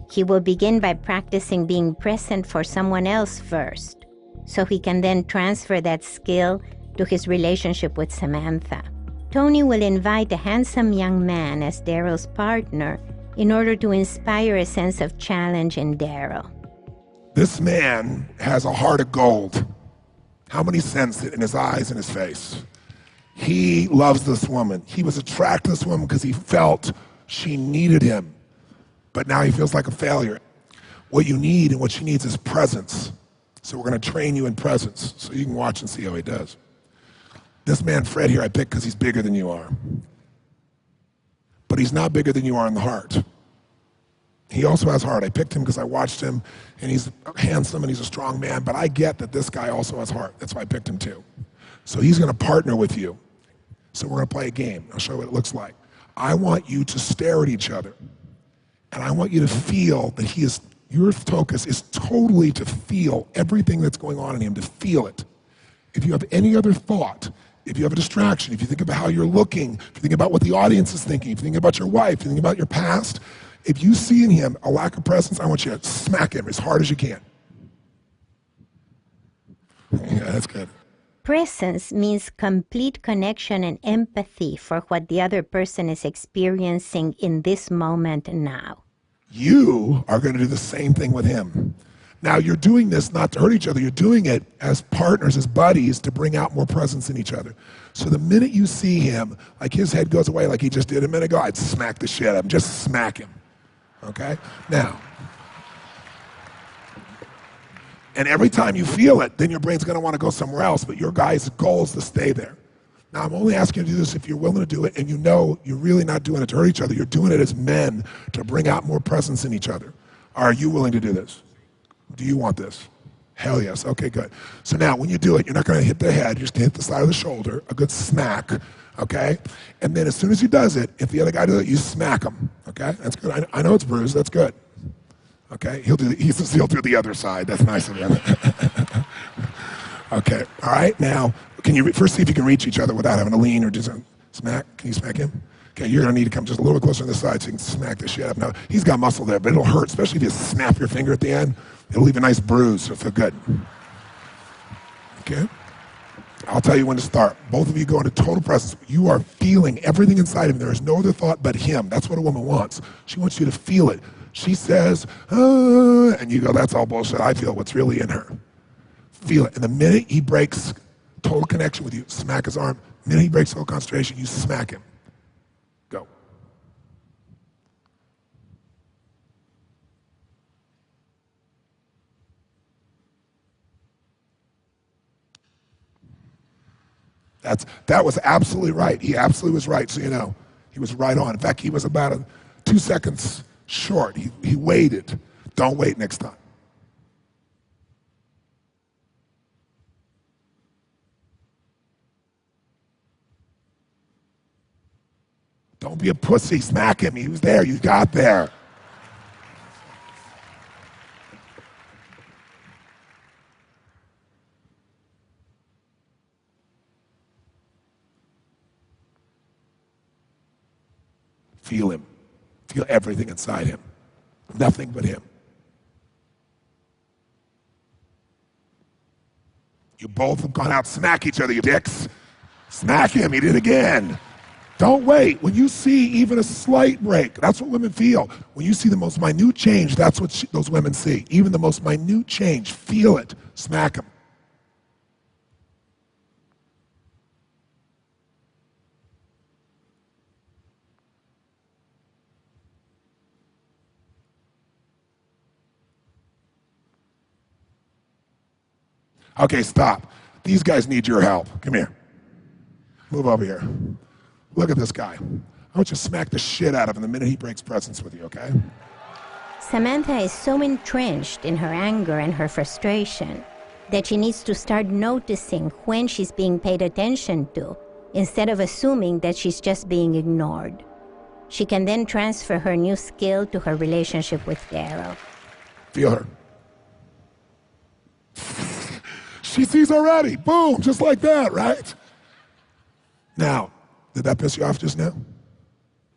He will begin by practicing being present for someone else first, so he can then transfer that skill to his relationship with Samantha. Tony will invite a handsome young man as Daryl's partner in order to inspire a sense of challenge in Daryl. This man has a heart of gold. How many sense it in his eyes and his face? He loves this woman. He was attracted to this woman because he felt she needed him. But now he feels like a failure. What you need and what she needs is presence. So we're going to train you in presence so you can watch and see how he does. This man, Fred, here I picked because he's bigger than you are. But he's not bigger than you are in the heart. He also has heart. I picked him because I watched him, and he's handsome and he's a strong man, but I get that this guy also has heart. That's why I picked him too. So he's going to partner with you. So we're going to play a game. I'll show you what it looks like. I want you to stare at each other, and I want you to feel that your focus is totally to feel everything that's going on in him, to feel it. If you have any other thought, if you have a distraction, if you think about how you're looking, if you think about what the audience is thinking, if you think about your wife, if you think about your past, if you see in him a lack of presence, I want you to smack him as hard as you can. Yeah, that's good. Presence means complete connection and empathy for what the other person is experiencing in this moment now. You are going to do the same thing with him. Now, you're doing this not to hurt each other. You're doing it as partners, as buddies, to bring out more presence in each other. So the minute you see him, like his head goes away like he just did a minute ago, I'd smack the shit out of him. Just smack him. Okay? Now, and every time you feel it, then your brain's going to want to go somewhere else, but your guy's goal is to stay there. Now, I'm only asking you to do this if you're willing to do it, and you know you're really not doing it to hurt each other. You're doing it as men to bring out more presence in each other. Are you willing to do this? Do you want this? Hell yes. Okay, good. So now when you do it, you're not going to hit the head. You're just going to hit the side of the shoulder, a good smack, okay? And then as soon as he does it, if the other guy does it, you smack him, okay? That's good. I know it's bruised. That's good. Okay? He'll do the other side. That's nice of him. Okay. All right. Now, can you first see if you can reach each other without having to lean or do some smack? Can you smack him? Okay, you're gonna need to come just a little bit closer to the side so you can smack the shit up. Now, he's got muscle there, but it'll hurt, especially if you snap your finger at the end. It'll leave a nice bruise, so it'll feel good. Okay? I'll tell you when to start. Both of you go into total presence. You are feeling everything inside of him. There is no other thought but him. That's what a woman wants. She wants you to feel it. She says, and you go, that's all bullshit. I feel what's really in her. Feel it. And the minute he breaks total connection with you, smack his arm. The minute he breaks total concentration, you smack him. Go. That was absolutely right. He absolutely was right, so you know. He was right on. In fact, he was about 2 seconds short. He waited. Don't wait next time. Don't be a pussy. Smack him. He was there. You got there. Feel him. Feel everything inside him. Nothing but him. You both have gone out, smack each other, you dicks. Smack him. He did it again. Don't wait. When you see even a slight break, that's what women feel. When you see the most minute change, that's what those women see. Even the most minute change, feel it. Smack him. Okay, stop. These guys need your help. Come here. Move over here. Look at this guy. I want you to smack the shit out of him the minute he breaks presence with you, okay? Samantha is so entrenched in her anger and her frustration that she needs to start noticing when she's being paid attention to, instead of assuming that she's just being ignored. She can then transfer her new skill to her relationship with Daryl. Feel her. She sees already. Boom, just like that, right? Now, did that piss you off just now?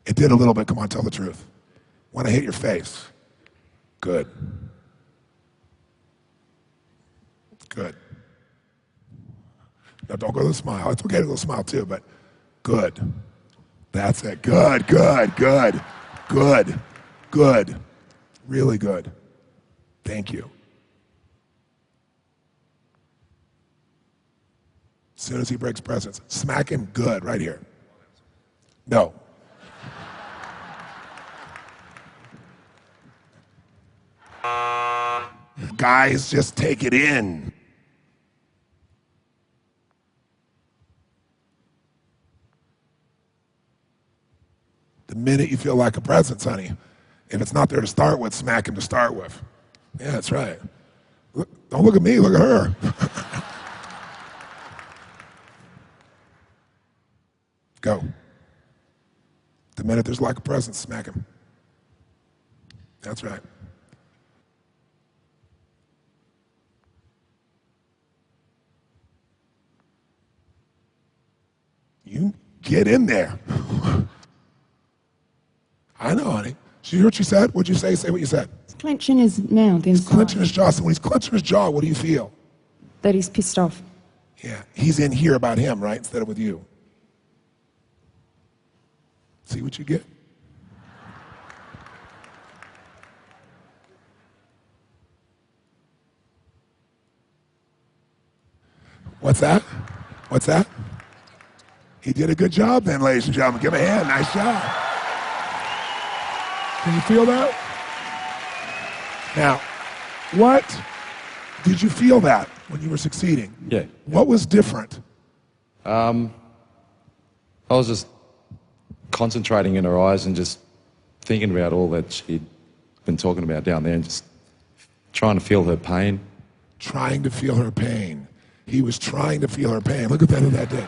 It did a little bit. Come on, tell the truth. When I hit your face. Good. Good. Now, don't go to the smile. It's okay to go smile too, but good. That's it. Good, good, good, good, good. Really good. Thank you. As soon as he breaks presence, smack him good right here. No. Guys, just take it in. The minute you feel like a presence, honey, if it's not there to start with, smack him to start with. Yeah, that's right. Look, don't look at me, look at her. Go. The minute there's like a presence, smack him. That's right. You get in there. I know, honey. Did you hear what you said? What'd you say? Say what you said. He's clenching his mouth inside. He's clenching his jaw. So when he's clenching his jaw, what do you feel? That he's pissed off. Yeah, he's in here about him, right? Instead of with you. See what you get? What's that? What's that? He did a good job then, ladies and gentlemen. Give him a hand. Nice job. Can you feel that? Now, what did you feel that when you were succeeding? Yeah. What was different? I was just concentrating in her eyes and just thinking about all that she'd been talking about down there and just trying to feel her pain. Trying to feel her pain. He was trying to feel her pain. Look at that, who that did.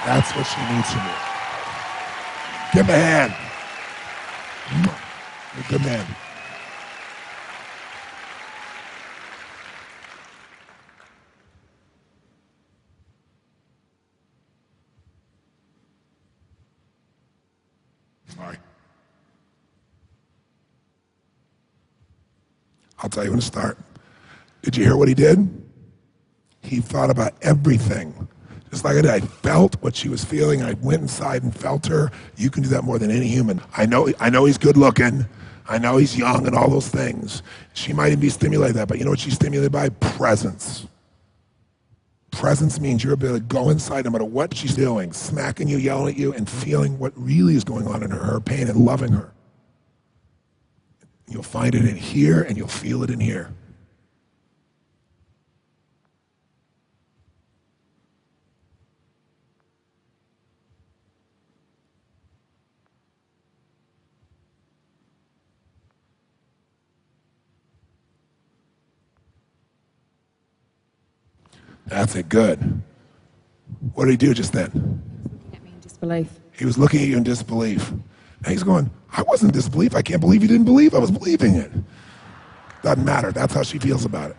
That's what she needs from you. Give him a hand. You're a good man. Sorry. I'll tell you when to start. Did you hear what he did? He thought about everything. Just like I did, I felt what she was feeling. I went inside and felt her. You can do that more than any human. I know he's good looking. I know he's young and all those things. She might even be stimulated that, but you know what she's stimulated by? Presence. Presence means your ability to go inside no matter what she's doing, smacking you, yelling at you, and feeling what really is going on in her pain, and loving her. You'll find it in here, and you'll feel it in here. That's it, good. What did he do just then? Looking at me in disbelief. He was looking at you in disbelief. And he's going, I wasn't in disbelief. I can't believe you didn't believe. I was believing it. Doesn't matter. That's how she feels about it.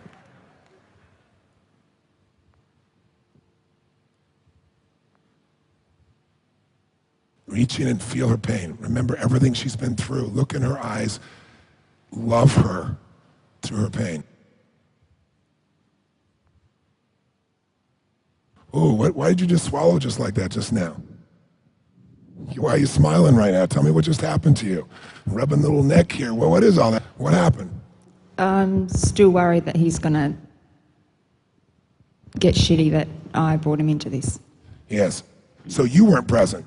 Reach in and feel her pain. Remember everything she's been through. Look in her eyes. Love her through her pain. Oh, why did you just swallow just like that just now? Why are you smiling right now? Tell me what just happened to you. Rubbing the little neck here. Well, what is all that? What happened? I'm still worried that he's going to get shitty that I brought him into this. Yes. So you weren't present.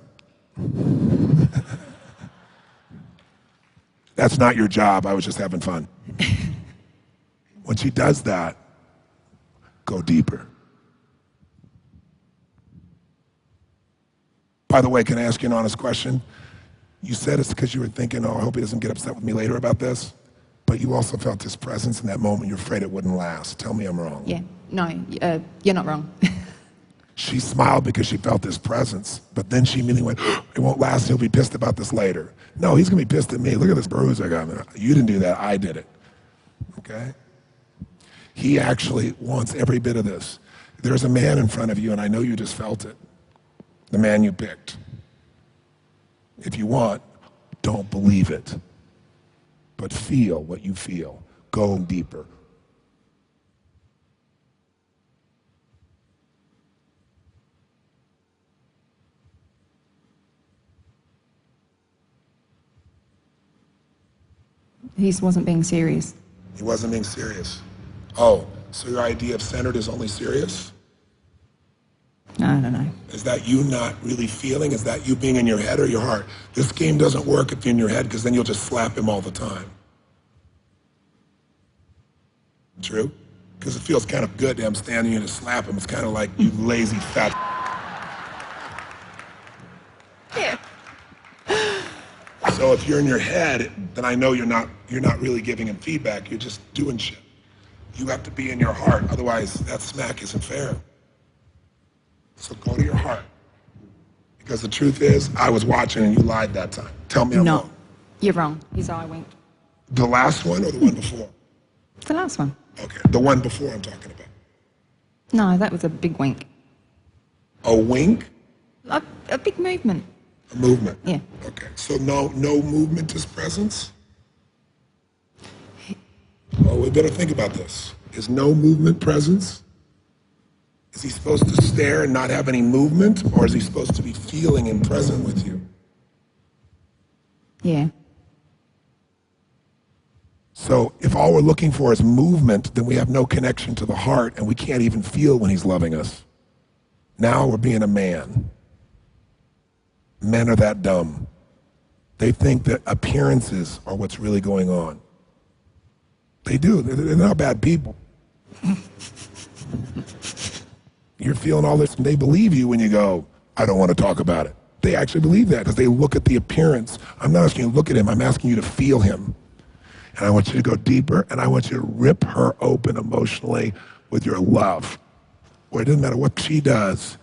That's not your job. I was just having fun. When she does that, go deeper. By the way, can I ask you an honest question? You said it's because you were thinking, oh, I hope he doesn't get upset with me later about this. But you also felt his presence in that moment. You're afraid it wouldn't last. Tell me I'm wrong. Yeah, no, you're not wrong. She smiled because she felt his presence, but then she immediately went, it won't last, he'll be pissed about this later. No, he's gonna be pissed at me. Look at this bruise I got. You didn't do that, I did it, okay? He actually wants every bit of this. There's a man in front of you, and I know you just felt it. The man you picked. If you want, don't believe it, but feel what you feel. Go deeper. He wasn't being serious. He wasn't being serious. Oh, so your idea of centered is only serious? I don't know. Is that you not really feeling? Is that you being in your head or your heart? This game doesn't work if you're in your head because then you'll just slap him all the time. True? Because it feels kind of good to him standing here to slap him. It's kind of like you lazy fat. Yeah. So if you're in your head, then I know you're not really giving him feedback. You're just doing shit. You have to be in your heart. Otherwise, that smack isn't fair. So go to your heart. Because the truth is, I was watching and you lied that time. Tell me I'm wrong. You're wrong. His eye winked. The last one or the one before? The last one. Okay, the one before I'm talking about. No, that was a big wink. A wink? A big movement. A movement? Yeah. Okay, so no movement is presence? Well, we better think about this. Is no movement presence? Is he supposed to stare and not have any movement, or is he supposed to be feeling and present with you? Yeah. So if all we're looking for is movement, then we have no connection to the heart, and we can't even feel when he's loving us. Now we're being a man. Men are that dumb. They think that appearances are what's really going on. They do. They're not bad people. You're feeling all this, and they believe you when you go, I don't want to talk about it. They actually believe that because they look at the appearance. I'm not asking you to look at him. I'm asking you to feel him. And I want you to go deeper, and I want you to rip her open emotionally with your love. Where it doesn't matter what she does,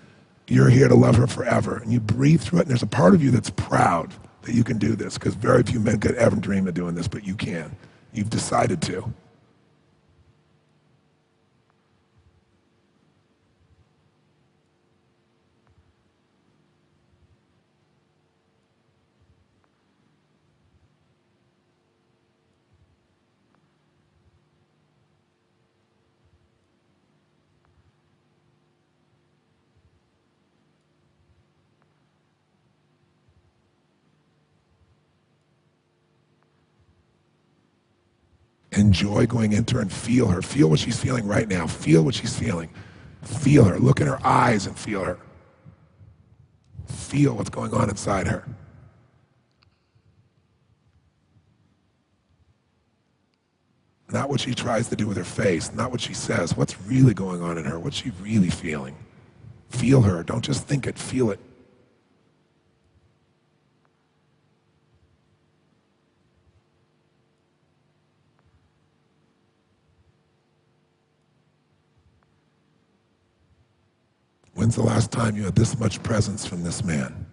you're here to love her forever. And you breathe through it, and there's a part of you that's proud that you can do this, because very few men could ever dream of doing this, but you can. You've decided to. Enjoy going into her and feel her. Feel what she's feeling right now. Feel what she's feeling. Feel her. Look in her eyes and feel her. Feel what's going on inside her. Not what she tries to do with her face, not what she says. What's really going on in her? What's she really feeling? Feel her. Don't just think it, feel it. When's the last time you had this much presence from this man?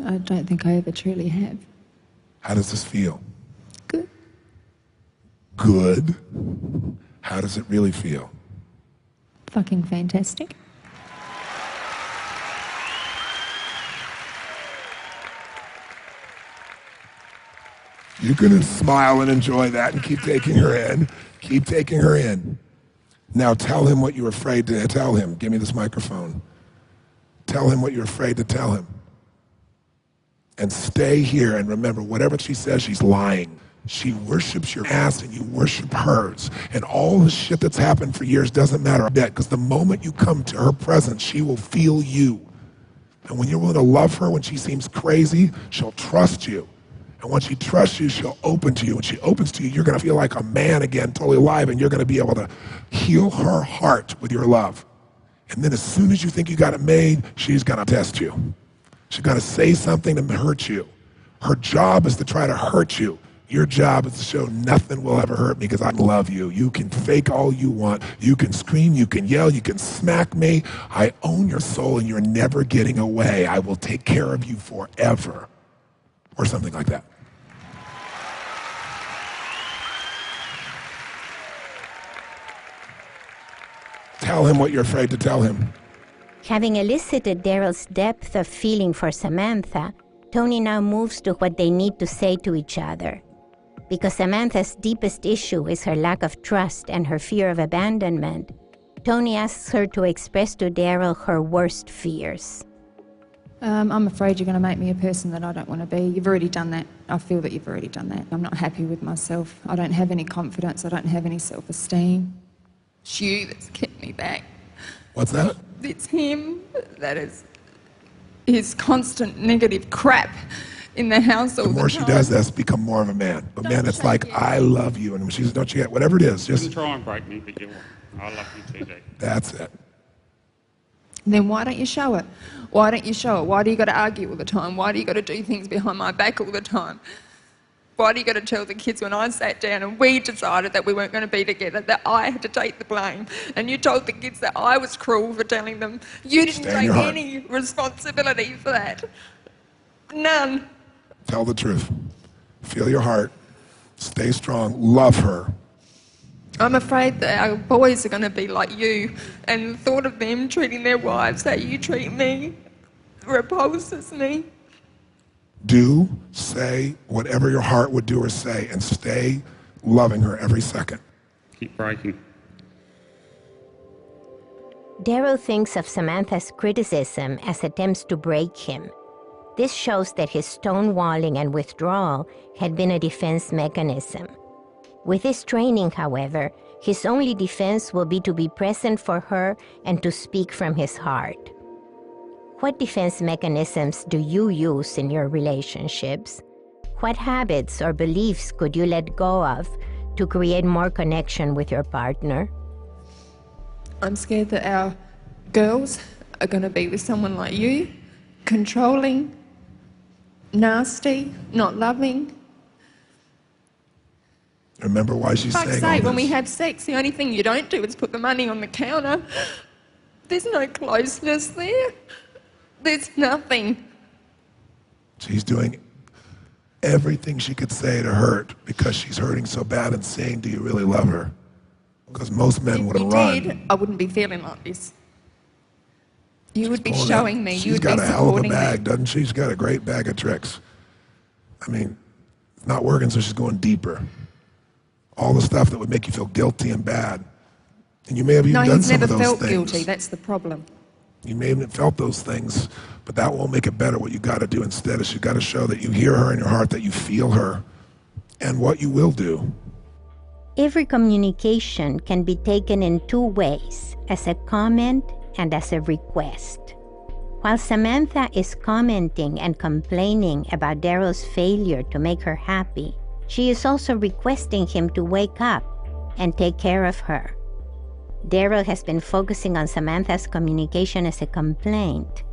I don't think I ever truly have. How does this feel? Good. Good? How does it really feel? Fucking fantastic. You can smile and enjoy that and keep taking her in. Keep taking her in. Now tell him what you're afraid to tell him. Give me this microphone. Tell him what you're afraid to tell him. And stay here and remember, whatever she says, she's lying. She worships your ass and you worship hers. And all the shit that's happened for years doesn't matter a bit, because the moment you come to her presence, she will feel you. And when you're willing to love her when she seems crazy, she'll trust you. And when she trusts you, she'll open to you. When she opens to you, you're going to feel like a man again, totally alive, and you're going to be able to heal her heart with your love. And then as soon as you think you got it made, she's going to test you. She's going to say something to hurt you. Her job is to try to hurt you. Your job is to show nothing will ever hurt me because I love you. You can fake all you want. You can scream, you can yell, you can smack me. I own your soul and you're never getting away. I will take care of you forever. Or something like that. Tell him what you're afraid to tell him. Having elicited Daryl's depth of feeling for Samantha, Tony now moves to what they need to say to each other. Because Samantha's deepest issue is her lack of trust and her fear of abandonment, Tony asks her to express to Daryl her worst fears. I'm afraid you're going to make me a person that I don't want to be. You've already done that. I feel that you've already done that. I'm not happy with myself. I don't have any confidence. I don't have any self-esteem. It's you that's kept me back. What's that? It's him that is his constant negative crap in the house all the time. The more she does this, become more of a man. A man that's like, I love you. And when she says, don't you get, whatever it is, just... You can try and break me, but you won't. I love you too, Jake. That's it. Then why don't you show it? Why don't you show it? Why do you got to argue all the time? Why do you got to do things behind my back all the time? Why do you got to tell the kids when I sat down and we decided that we weren't going to be together, that I had to take the blame? And you told the kids that I was cruel for telling them. You didn't take any responsibility for that. None. Tell the truth. Feel your heart. Stay strong. Love her. I'm afraid that our boys are going to be like you, and the thought of them treating their wives how you treat me repulses me. Do, say, whatever your heart would do or say, and stay loving her every second. Keep breaking. Daryl thinks of Samantha's criticism as attempts to break him. This shows that his stonewalling and withdrawal had been a defense mechanism. With his training, however, his only defense will be to be present for her and to speak from his heart. What defense mechanisms do you use in your relationships? What habits or beliefs could you let go of to create more connection with your partner? I'm scared that our girls are going to be with someone like you, controlling, nasty, not loving. Remember why she's saying all this. Fuck's sake, when we have sex, the only thing you don't do is put the money on the counter. There's no closeness there. There's nothing. She's doing everything she could say to hurt because she's hurting so bad and saying, do you really love her? Because most men would have run. If you did, I wouldn't be feeling like this. You would be showing me. She's got a hell of a bag, doesn't she? She's got a great bag of tricks. I mean, it's not working, so she's going deeper. All the stuff that would make you feel guilty and bad. And you may have even done some of those things. No, he's never felt guilty. That's the problem. You may have felt those things, but that won't make it better. What you got to do instead is you got to show that you hear her in your heart, that you feel her, and what you will do. Every communication can be taken in two ways, as a comment and as a request. While Samantha is commenting and complaining about Daryl's failure to make her happy, she is also requesting him to wake up and take care of her. Daryl has been focusing on Samantha's communication as a complaint.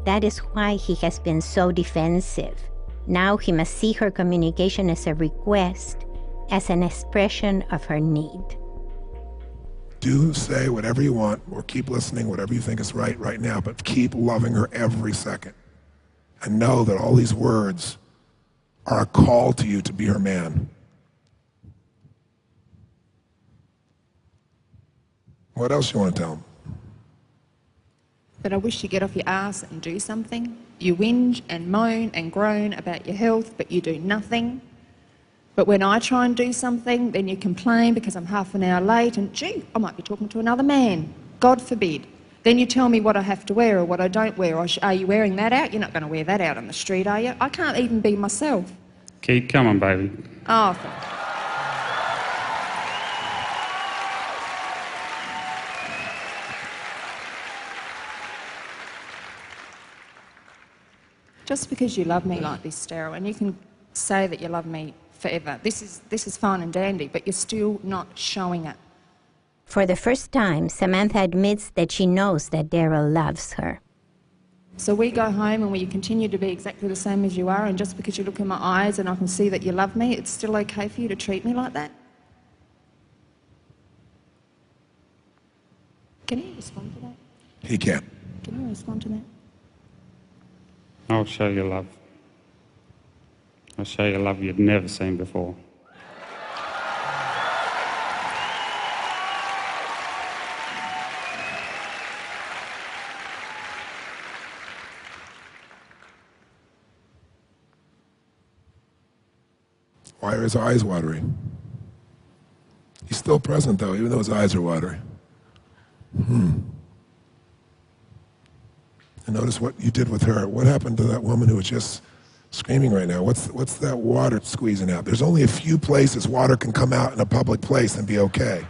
That is why he has been so defensive. Now he must see her communication as a request, as an expression of her need. Do say whatever you want, or keep listening, whatever you think is right now, but keep loving her every second. And know that all these words are a call to you to be her man. What else you want to tell him? That I wish you'd get off your ass and do something. You whinge and moan and groan about your health, but you do nothing. But when I try and do something, then you complain because I'm half an hour late and, gee, I might be talking to another man. God forbid. Then you tell me what I have to wear or what I don't wear. Or, are you wearing that out? You're not going to wear that out on the street, are you? I can't even be myself. Keep coming, baby. Oh, just because you love me like this, Daryl, and you can say that you love me forever. This is fine and dandy, but you're still not showing it. For the first time, Samantha admits that she knows that Daryl loves her. So we go home and we continue to be exactly the same as you are, and just because you look in my eyes and I can see that you love me, it's still okay for you to treat me like that? Can you respond to that? He can't. Can you respond to that? I'll show you love. I'll show you love you've never seen before. Why are his eyes watering? He's still present, though, even though his eyes are watering. And notice what you did with her. What happened to that woman who was just screaming right now? What's that water squeezing out? There's only a few places water can come out in a public place and be okay.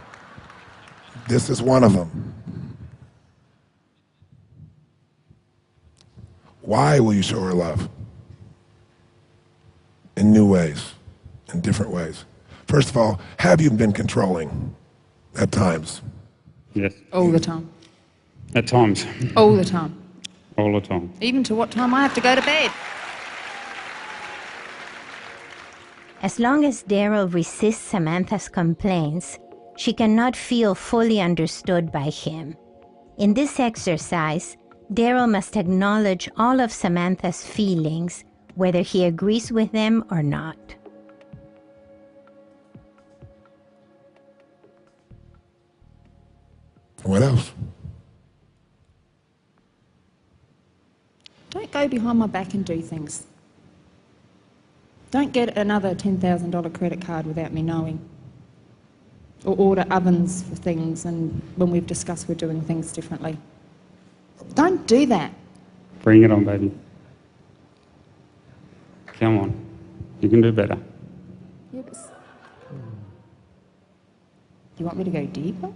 This is one of them. Why will you show her love? In new ways, in different ways. First of all, have you been controlling at times? Yes. All the time. At times. All the time. All the time. Even to what time I have to go to bed. As long as Daryl resists Samantha's complaints, she cannot feel fully understood by him. In this exercise, Daryl must acknowledge all of Samantha's feelings, whether he agrees with them or not. What else? Don't go behind my back and do things. Don't get another $10,000 credit card without me knowing. Or order ovens for things and when we've discussed we're doing things differently. Don't do that. Bring it on, baby. Come on. You can do better. Yeah, but... You want me to go deeper?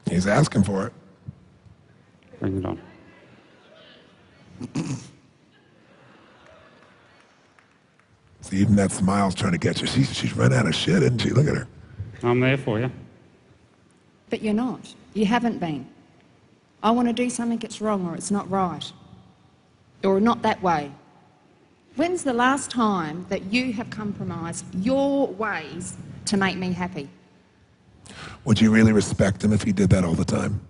He's asking for it. Bring it on. See, even that smile's trying to get you. She's run out of shit, isn't she? Look at her. I'm there for you. But you're not. You haven't been. I want to do something, it's wrong or it's not right. Or not that way. When's the last time that you have compromised your ways to make me happy? Would you really respect him if he did that all the time?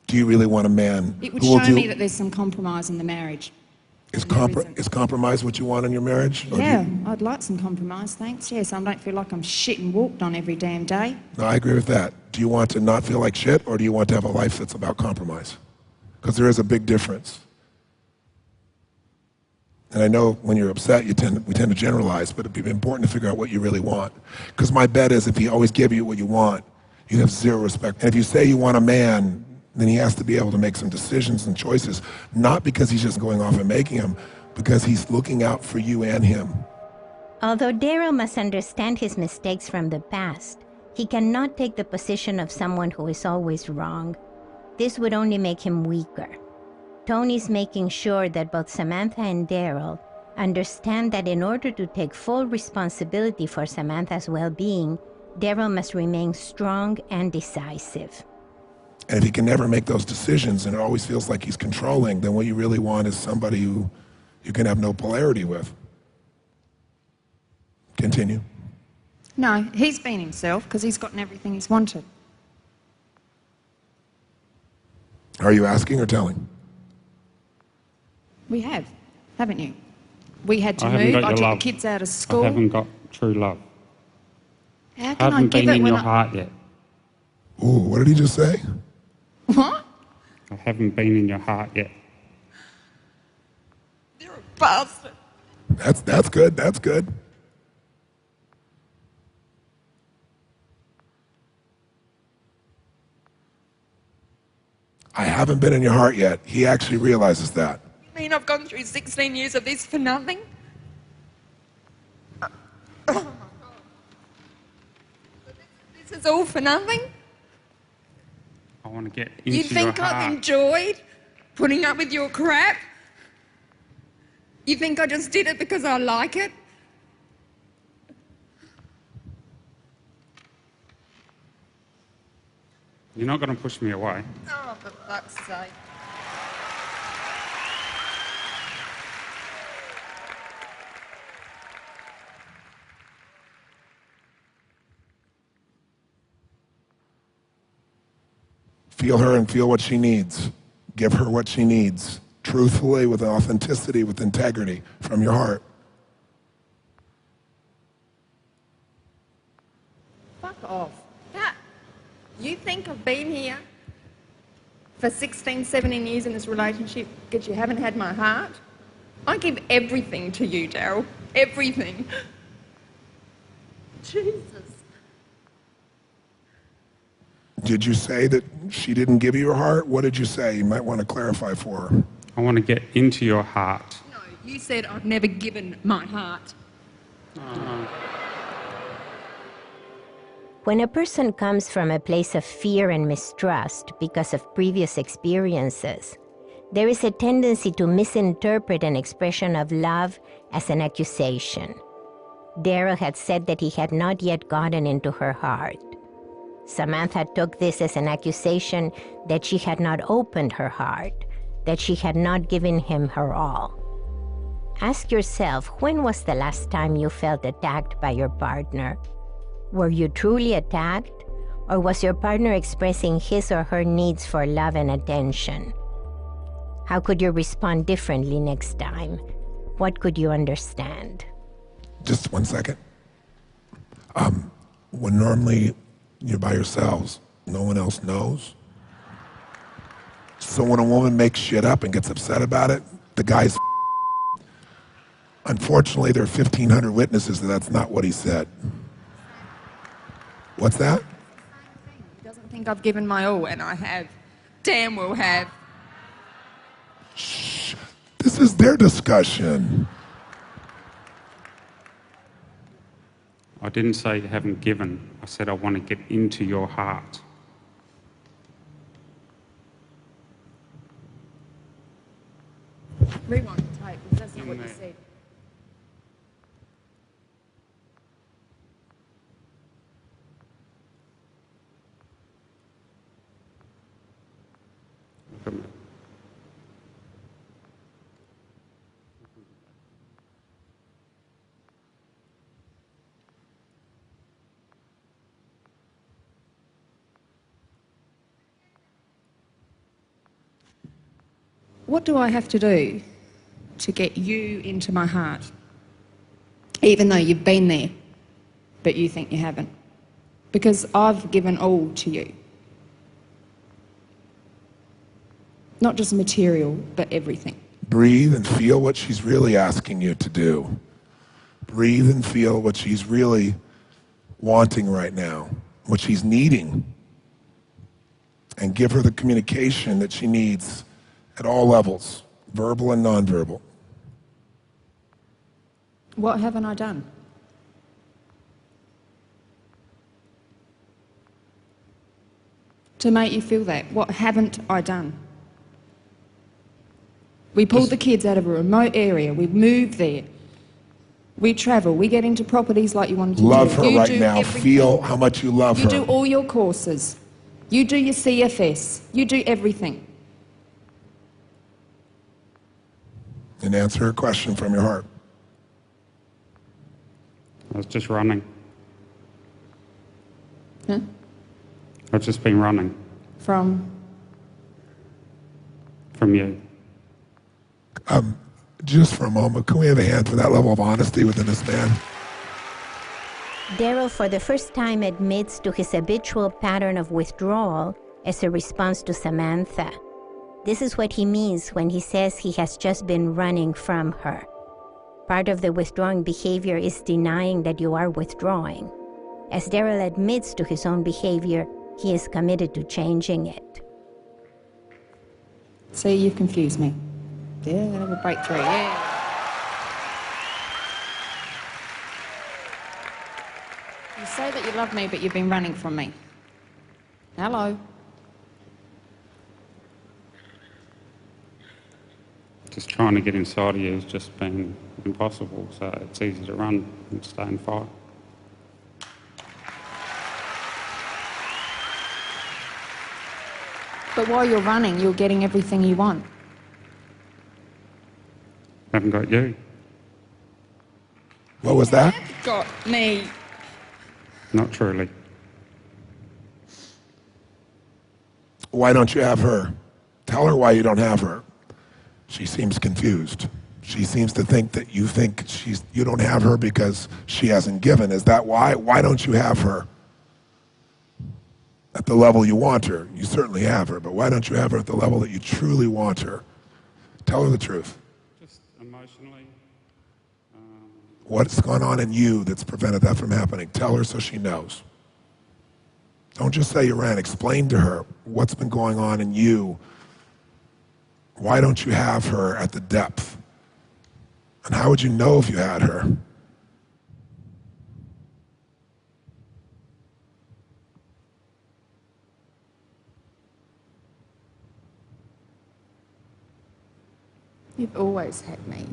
Do you really want a man It would who will show do... me that there's some compromise in the marriage. Is compromise what you want in your marriage? Yeah, I'd like some compromise, thanks. Yes, I don't feel like I'm shit and walked on every damn day. No, I agree with that. Do you want to not feel like shit, or do you want to have a life that's about compromise? Because there is a big difference. And I know when you're upset, we tend to generalize, but it'd be important to figure out what you really want. Because my bet is if he always gave you what you want, you'd have zero respect. And if you say you want a man, then he has to be able to make some decisions and choices, not because he's just going off and making them, because he's looking out for you and him. Although Daryl must understand his mistakes from the past, he cannot take the position of someone who is always wrong. This would only make him weaker. Tony's making sure that both Samantha and Daryl understand that in order to take full responsibility for Samantha's well-being, Daryl must remain strong and decisive. And if he can never make those decisions and it always feels like he's controlling, then what you really want is somebody who you can have no polarity with. Continue. No, he's been himself because he's gotten everything he's wanted. Are you asking or telling? We have, haven't you? We had to I haven't move. got I your took love. the kids out of school. I haven't got true love. How I can I haven't give been it in when your heart yet. Ooh, what did he just say? What? I haven't been in your heart yet. You're a bastard. That's good. That's good. I haven't been in your heart yet. He actually realizes that. You mean I've gone through 16 years of this for nothing? Oh my God. This is all for nothing? I want to get into You think your heart. I've enjoyed putting up with your crap? You think I just did it because I like it? You're not going to push me away. Oh, for fuck's sake. Feel her and feel what she needs. Give her what she needs. Truthfully, with authenticity, with integrity, from your heart. Fuck off. You think I've been here for 16, 17 years in this relationship because you haven't had my heart? I give everything to you, Daryl. Everything. Jesus. Did you say that she didn't give you her heart? What did you say? You might want to clarify for her. I want to get into your heart. No, you said I've never given my heart. When a person comes from a place of fear and mistrust because of previous experiences, there is a tendency to misinterpret an expression of love as an accusation. Daryl had said that he had not yet gotten into her heart. Samantha took this as an accusation that she had not opened her heart, that she had not given him her all. Ask yourself, when was the last time you felt attacked by your partner? Were you truly attacked, or was your partner expressing his or her needs for love and attention? How could you respond differently next time? What could you understand? Just 1 second. When normally you're by yourselves, no one else knows. So when a woman makes shit up and gets upset about it, the guy's unfortunately, there are 1,500 witnesses that that's not what he said. What's that? He doesn't think I've given my all, and I have. Damn well have. Shh. This is their discussion. I didn't say you haven't given. I said I want to get into your heart. Rewind the tape, because that's not what you said. What do I have to do to get you into my heart? Even though you've been there, but you think you haven't. Because I've given all to you. Not just material, but everything. Breathe and feel what she's really asking you to do. Breathe and feel what she's really wanting right now, what she's needing. And give her the communication that she needs at all levels, verbal and nonverbal. What haven't I done? To make you feel that, what haven't I done? We pulled the kids out of a remote area, we moved there, we travel, we get into properties like you wanted to do. Love her You right do now. everything. Feel how much you love her. You do all your courses. You do your CFS. You do everything. And answer her question from your heart. I was just running. Huh? I've just been running. From you. Just for a moment, can we have a hand for that level of honesty within this man? Daryl, for the first time, admits to his habitual pattern of withdrawal as a response to Samantha. This is what he means when he says he has just been running from her. Part of the withdrawing behavior is denying that you are withdrawing. As Daryl admits to his own behavior, he is committed to changing it. See, you've confused me. Yeah, we'll have a breakthrough, yeah. You say that you love me, but you've been running from me. Hello. Just trying to get inside of you has just been impossible, so it's easy to run and stay and fight. But while you're running, you're getting everything you want. Haven't got you. What was that? Got me. Not truly. Why don't you have her? Tell her why you don't have her. She seems confused. She seems to think that you think you don't have her because she hasn't given. Is that why? Why don't you have her? At the level you want her. You certainly have her, but why don't you have her at the level that you truly want her? Tell her the truth. Just emotionally. What's gone on in you that's prevented that from happening? Tell her so she knows. Don't just say you ran. Explain to her what's been going on in you. Why don't you have her at the depth? And how would you know if you had her? You've always had me.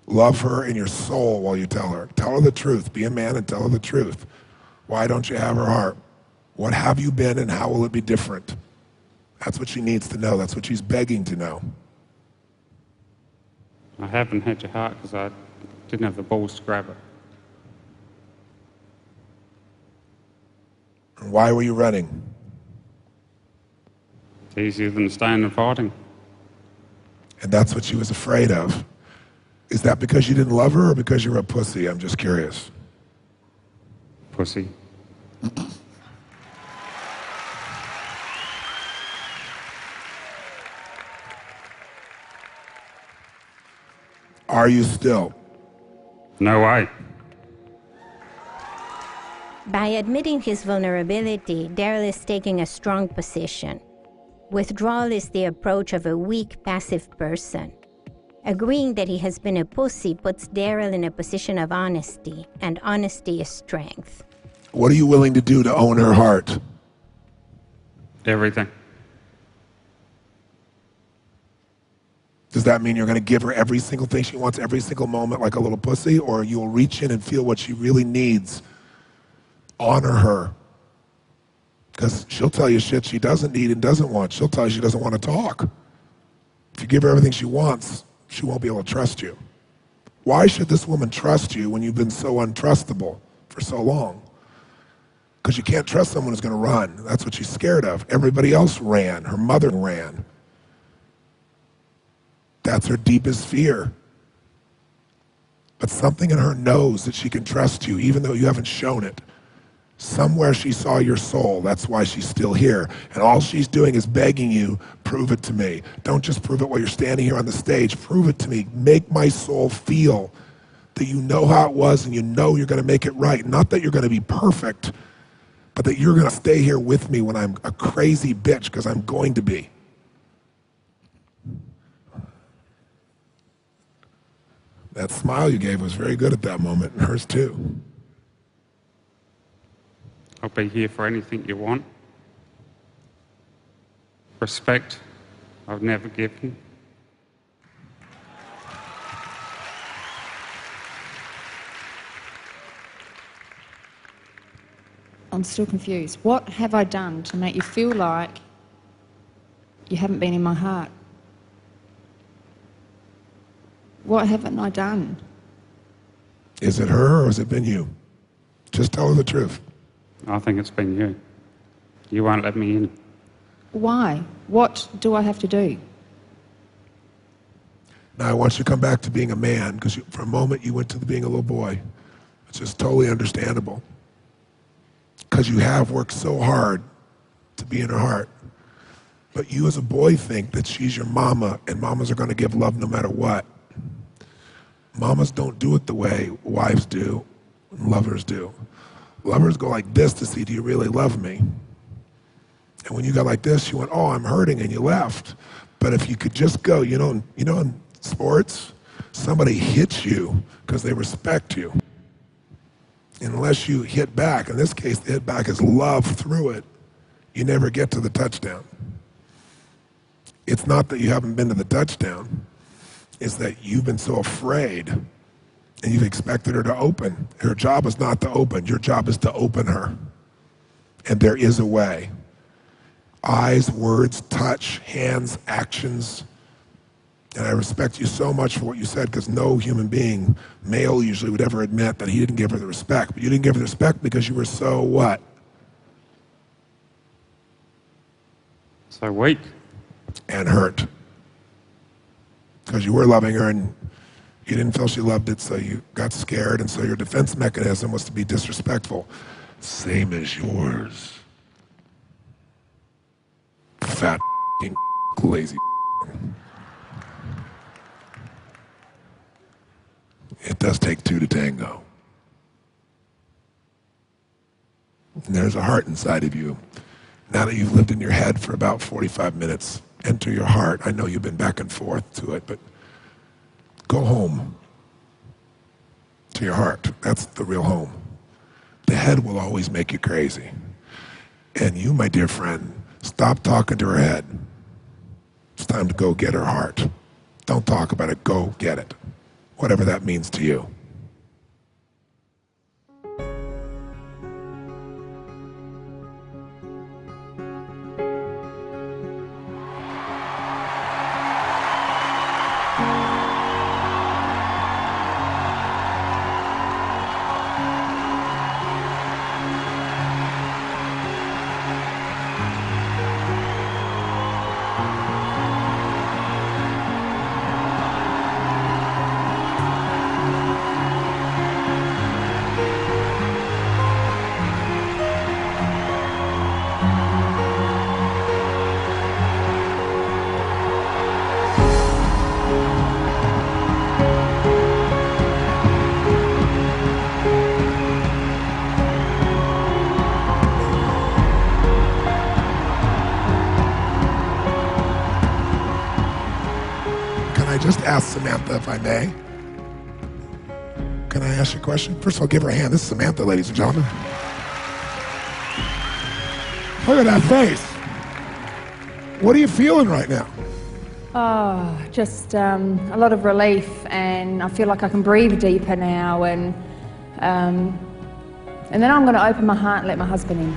Love her in your soul while you tell her. Tell her the truth. Be a man and tell her the truth. Why don't you have her heart? What have you been and how will it be different? That's what she needs to know. That's what she's begging to know. I haven't had your heart because I didn't have the balls to grab it. And why were you running? It's easier than staying and fighting. And that's what she was afraid of. Is that because you didn't love her or because you were a pussy? I'm just curious. Pussy. Are you still? No way. By admitting his vulnerability, Daryl is taking a strong position. Withdrawal is the approach of a weak, passive person. Agreeing that he has been a pussy puts Daryl in a position of honesty, and honesty is strength. What are you willing to do to own her heart? Everything. Does that mean you're going to give her every single thing she wants every single moment like a little pussy, or you'll reach in and feel what she really needs? Honor her. Because she'll tell you shit she doesn't need and doesn't want. She'll tell you she doesn't want to talk. If you give her everything she wants, she won't be able to trust you. Why should this woman trust you when you've been so untrustable for so long? Because you can't trust someone who's going to run. That's what she's scared of. Everybody else ran. Her mother ran. That's her deepest fear. But something in her knows that she can trust you, even though you haven't shown it. Somewhere she saw your soul. That's why she's still here. And all she's doing is begging you, prove it to me. Don't just prove it while you're standing here on the stage. Prove it to me. Make my soul feel that you know how it was and you know you're going to make it right. Not that you're going to be perfect, but that you're going to stay here with me when I'm a crazy bitch, because I'm going to be. That smile you gave was very good at that moment, and hers too. I'll be here for anything you want. Respect, I've never given. I'm still confused. What have I done to make you feel like you haven't been in my heart? What haven't I done? Is it her or has it been you? Just tell her the truth. I think it's been you. You won't let me in. Why? What do I have to do? Now I want you to come back to being a man, because for a moment you went to being a little boy. It's just totally understandable. Because you have worked so hard to be in her heart. But you as a boy think that she's your mama, and mamas are going to give love no matter what. Mamas don't do it the way wives do, and lovers do. Lovers go like this to see, do you really love me? And when you got like this, you went, oh, I'm hurting, and you left. But if you could just go, you know in sports, somebody hits you because they respect you. And unless you hit back, in this case, the hit back is love through it, you never get to the touchdown. It's not that you haven't been to the touchdown, it's that you've been so afraid and you've expected her to open. Her job is not to open, your job is to open her. And there is a way. Eyes, words, touch, hands, actions. And I respect you so much for what you said, because no human being, male usually, would ever admit that he didn't give her the respect. But you didn't give her the respect because you were so what? So weak. And hurt. Because you were loving her and you didn't feel she loved it, so you got scared, and so your defense mechanism was to be disrespectful. Same as yours. Fat lazy. It does take two to tango. And there's a heart inside of you. Now that you've lived in your head for about 45 minutes, enter your heart. I know you've been back and forth to it, but go home to your heart. That's the real home. The head will always make you crazy. And you, my dear friend, stop talking to her head. It's time to go get her heart. Don't talk about it, go get it. Whatever that means to you. Just ask Samantha, if I may. Can I ask you a question? First of all, give her a hand. This is Samantha, ladies and gentlemen. Look at that face. What are you feeling right now? Oh, just a lot of relief, and I feel like I can breathe deeper now, and then I'm going to open my heart and let my husband in.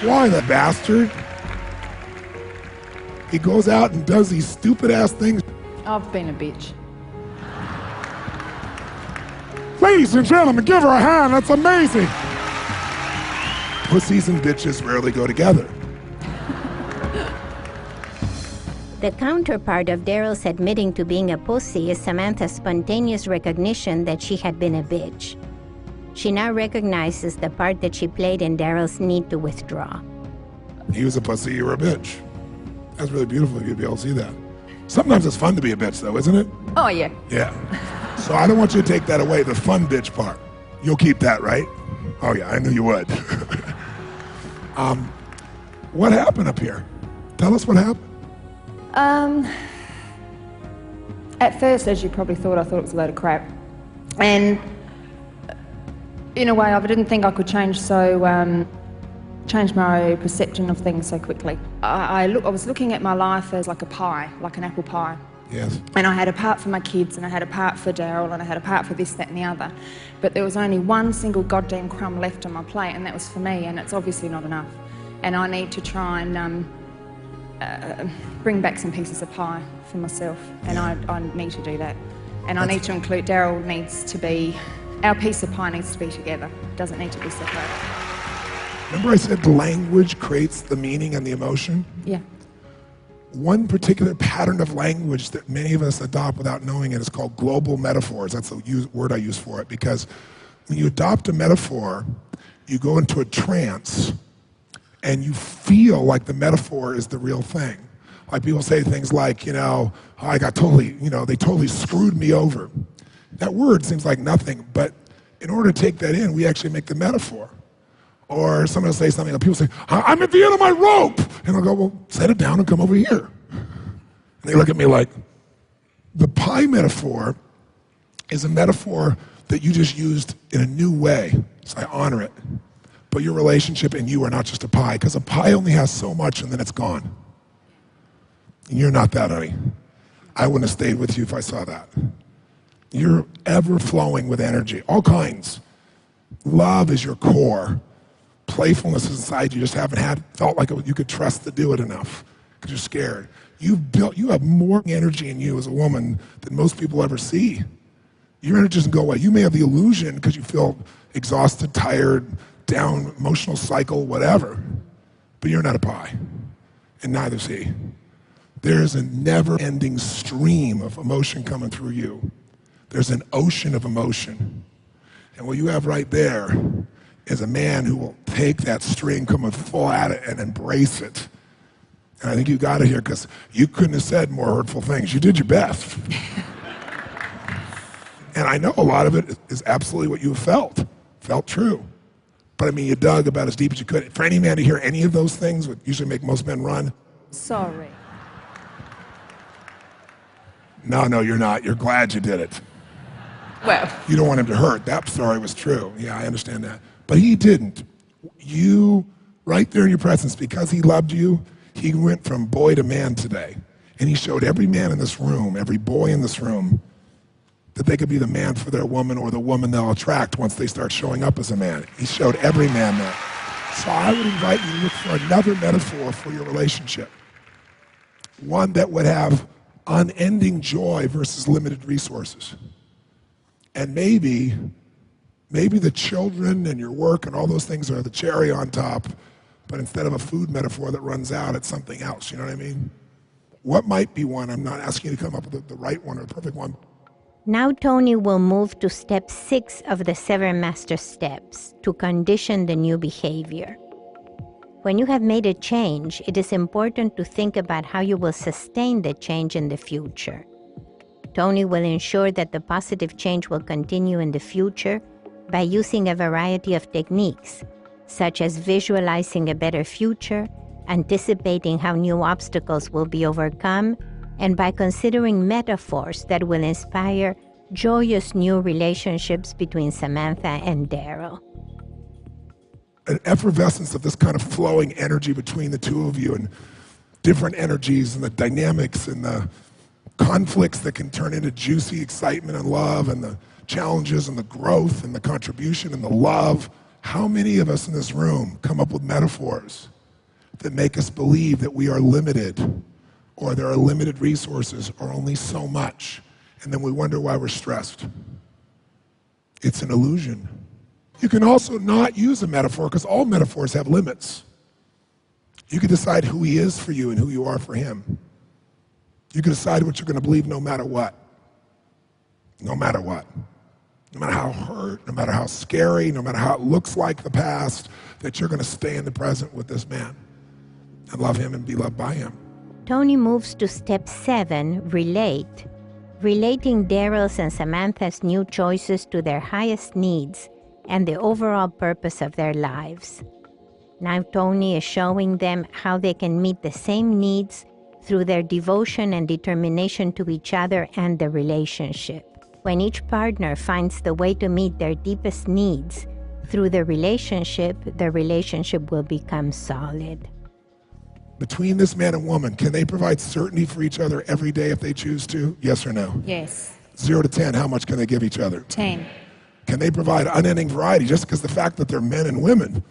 Why, the bastard? He goes out and does these stupid-ass things. I've been a bitch. Ladies and gentlemen, give her a hand. That's amazing. Pussies and bitches rarely go together. The counterpart of Daryl's admitting to being a pussy is Samantha's spontaneous recognition that she had been a bitch. She now recognizes the part that she played in Daryl's need to withdraw. He was a pussy, you were a bitch. That's really beautiful of you to be able to see that. Sometimes it's fun to be a bitch, though, isn't it? Oh, yeah. Yeah. So I don't want you to take that away, the fun bitch part. You'll keep that, right? Oh, yeah, I knew you would. What happened up here? Tell us what happened. At first, as you probably thought, I thought it was a load of crap. And in a way, I didn't think I could change my perception of things so quickly. I was looking at my life as like a pie, like an apple pie. Yes. And I had a part for my kids, and I had a part for Daryl, and I had a part for this, that, and the other. But there was only one single goddamn crumb left on my plate, and that was for me, and it's obviously not enough. And I need to try and bring back some pieces of pie for myself, and I need to do that. And I need to include, Daryl needs to be, our piece of pie needs to be together. It doesn't need to be separated. Remember I said language creates the meaning and the emotion? Yeah. One particular pattern of language that many of us adopt without knowing it is called global metaphors. That's the word I use for it, because when you adopt a metaphor, you go into a trance and you feel like the metaphor is the real thing. Like people say things like, oh, I got totally, they totally screwed me over. That word seems like nothing, but in order to take that in, we actually make the metaphor. Or someone will say something, and people say, I'm at the end of my rope. And I'll go, well, set it down and come over here. And they look at me like, the pie metaphor is a metaphor that you just used in a new way. So I honor it. But your relationship and you are not just a pie, because a pie only has so much and then it's gone. And you're not that, honey. I wouldn't have stayed with you if I saw that. You're ever flowing with energy, all kinds. Love is your core. Playfulness is inside you. Just haven't felt like you could trust to do it enough because you're scared. You have more energy in you as a woman than most people ever see. Your energy doesn't go away. You may have the illusion because you feel exhausted, tired, down, emotional cycle, whatever. But you're not a pie, and neither is he. There's a never-ending stream of emotion coming through you. There's an ocean of emotion. And what you have right there is a man who will take that string, come full at it, and embrace it. And I think you got it here because you couldn't have said more hurtful things. You did your best. And I know a lot of it is absolutely what you felt true. But I mean, you dug about as deep as you could. For any man to hear any of those things would usually make most men run. Sorry. No, you're not. You're glad you did it. Well. You don't want him to hurt. That story was true. Yeah, I understand that. But he didn't. You, right there in your presence, because he loved you, he went from boy to man today. And he showed every man in this room, every boy in this room, that they could be the man for their woman or the woman they'll attract once they start showing up as a man. He showed every man that. So I would invite you to look for another metaphor for your relationship. One that would have unending joy versus limited resources. And maybe the children and your work and all those things are the cherry on top, but instead of a food metaphor that runs out, it's something else, you know what I mean? What might be one? I'm not asking you to come up with the right one or the perfect one. Now Tony will move to step 6 of the 7 master steps, to condition the new behavior. When you have made a change, it is important to think about how you will sustain the change in the future. Tony will ensure that the positive change will continue in the future by using a variety of techniques, such as visualizing a better future, anticipating how new obstacles will be overcome, and by considering metaphors that will inspire joyous new relationships between Samantha and Daryl. An effervescence of this kind of flowing energy between the two of you, and different energies and the dynamics and the conflicts that can turn into juicy excitement and love, and the challenges and the growth and the contribution and the love. How many of us in this room come up with metaphors that make us believe that we are limited, or there are limited resources, or only so much, and then we wonder why we're stressed? It's an illusion. You can also not use a metaphor, because all metaphors have limits. You can decide who he is for you and who you are for him. You can decide what you're going to believe no matter what. No matter what. No matter how hurt, no matter how scary, no matter how it looks like the past, that you're going to stay in the present with this man and love him and be loved by him. Tony moves to step 7, relate, relating Daryl's and Samantha's new choices to their highest needs and the overall purpose of their lives. Now Tony is showing them how they can meet the same needs through their devotion and determination to each other and the relationship. When each partner finds the way to meet their deepest needs through the relationship will become solid. Between this man and woman, can they provide certainty for each other every day if they choose to? Yes or no? Yes. 0 to 10, how much can they give each other? 10. Can they provide unending variety just because the fact that they're men and women,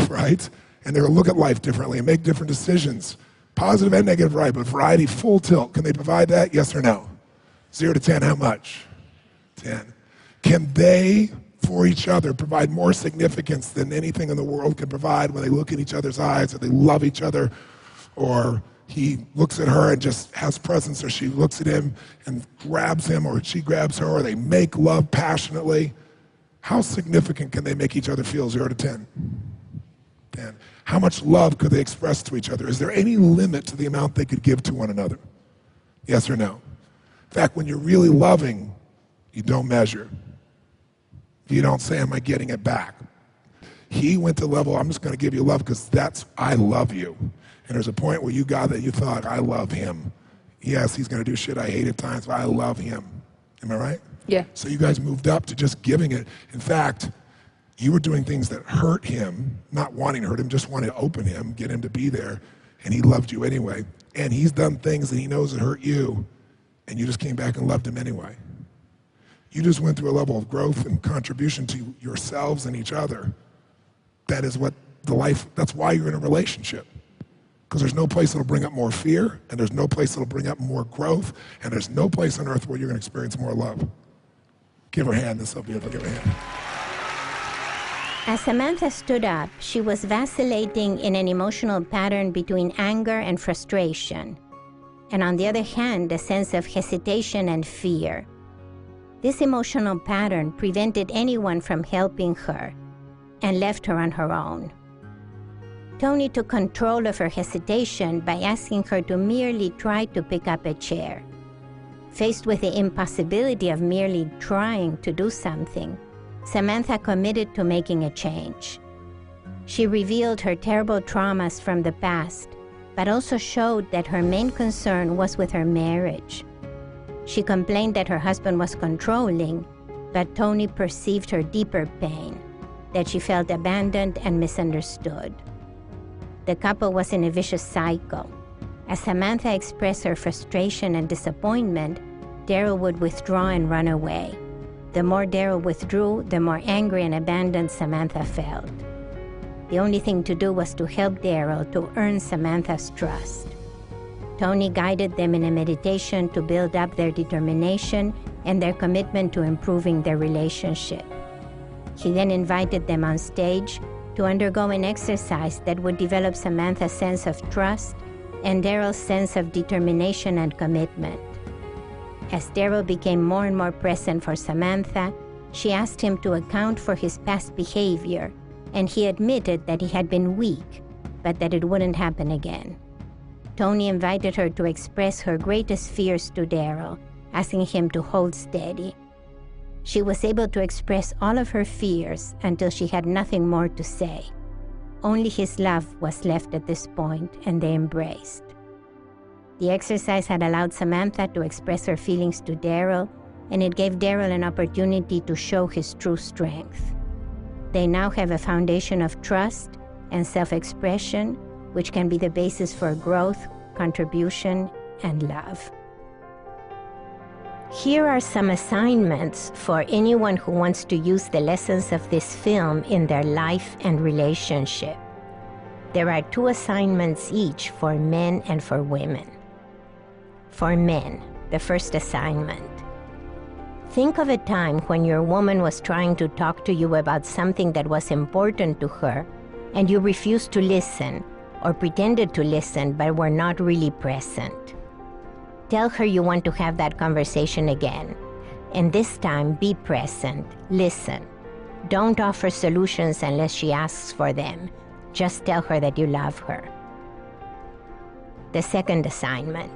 right? And they're going to look at life differently and make different decisions. Positive and negative variety, but variety full tilt. Can they provide that? Yes or no? 0 to 10, how much? 10. Can they, for each other, provide more significance than anything in the world can provide when they look in each other's eyes, or they love each other, or he looks at her and just has presence, or she looks at him and grabs him, or she grabs her, or they make love passionately? How significant can they make each other feel, 0 to 10? 10. How much love could they express to each other? Is there any limit to the amount they could give to one another? Yes or no? In fact, when you're really loving, you don't measure. You don't say, am I getting it back? He went to the level, I'm just going to give you love because that's, I love you. And there's a point where you got that you thought, I love him. Yes, he's going to do shit I hate at times, but I love him. Am I right? Yeah. So you guys moved up to just giving it. In fact, you were doing things that hurt him, not wanting to hurt him, just wanting to open him, get him to be there, and he loved you anyway. And he's done things that he knows that hurt you, and you just came back and loved him anyway. You just went through a level of growth and contribution to yourselves and each other. That is what that's why you're in a relationship. Because there's no place that'll bring up more fear, and there's no place that'll bring up more growth, and there's no place on earth where you're going to experience more love. Give her a hand, this is so beautiful, give her a hand. As Samantha stood up, she was vacillating in an emotional pattern between anger and frustration, and on the other hand, a sense of hesitation and fear. This emotional pattern prevented anyone from helping her and left her on her own. Tony took control of her hesitation by asking her to merely try to pick up a chair. Faced with the impossibility of merely trying to do something, Samantha committed to making a change. She revealed her terrible traumas from the past, but also showed that her main concern was with her marriage. She complained that her husband was controlling, but Tony perceived her deeper pain, that she felt abandoned and misunderstood. The couple was in a vicious cycle. As Samantha expressed her frustration and disappointment, Daryl would withdraw and run away. The more Daryl withdrew, the more angry and abandoned Samantha felt. The only thing to do was to help Daryl to earn Samantha's trust. Tony guided them in a meditation to build up their determination and their commitment to improving their relationship. He then invited them on stage to undergo an exercise that would develop Samantha's sense of trust and Daryl's sense of determination and commitment. As Daryl became more and more present for Samantha, she asked him to account for his past behavior, and he admitted that he had been weak, but that it wouldn't happen again. Tony invited her to express her greatest fears to Daryl, asking him to hold steady. She was able to express all of her fears until she had nothing more to say. Only his love was left at this point, and they embraced. The exercise had allowed Samantha to express her feelings to Daryl, and it gave Daryl an opportunity to show his true strength. They now have a foundation of trust and self-expression, which can be the basis for growth, contribution, and love. Here are some assignments for anyone who wants to use the lessons of this film in their life and relationship. There are 2 assignments each for men and for women. For men, the first assignment. Think of a time when your woman was trying to talk to you about something that was important to her, and you refused to listen, or pretended to listen but were not really present. Tell her you want to have that conversation again, and this time be present, listen. Don't offer solutions unless she asks for them. Just tell her that you love her. The second assignment.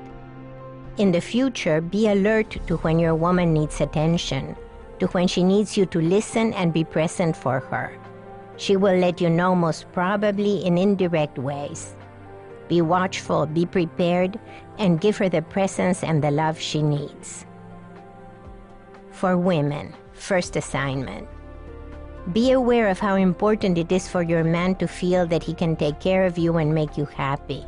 In the future, be alert to when your woman needs attention, to when she needs you to listen and be present for her. She will let you know most probably in indirect ways. Be watchful, be prepared, and give her the presence and the love she needs. For women, first assignment. Be aware of how important it is for your man to feel that he can take care of you and make you happy.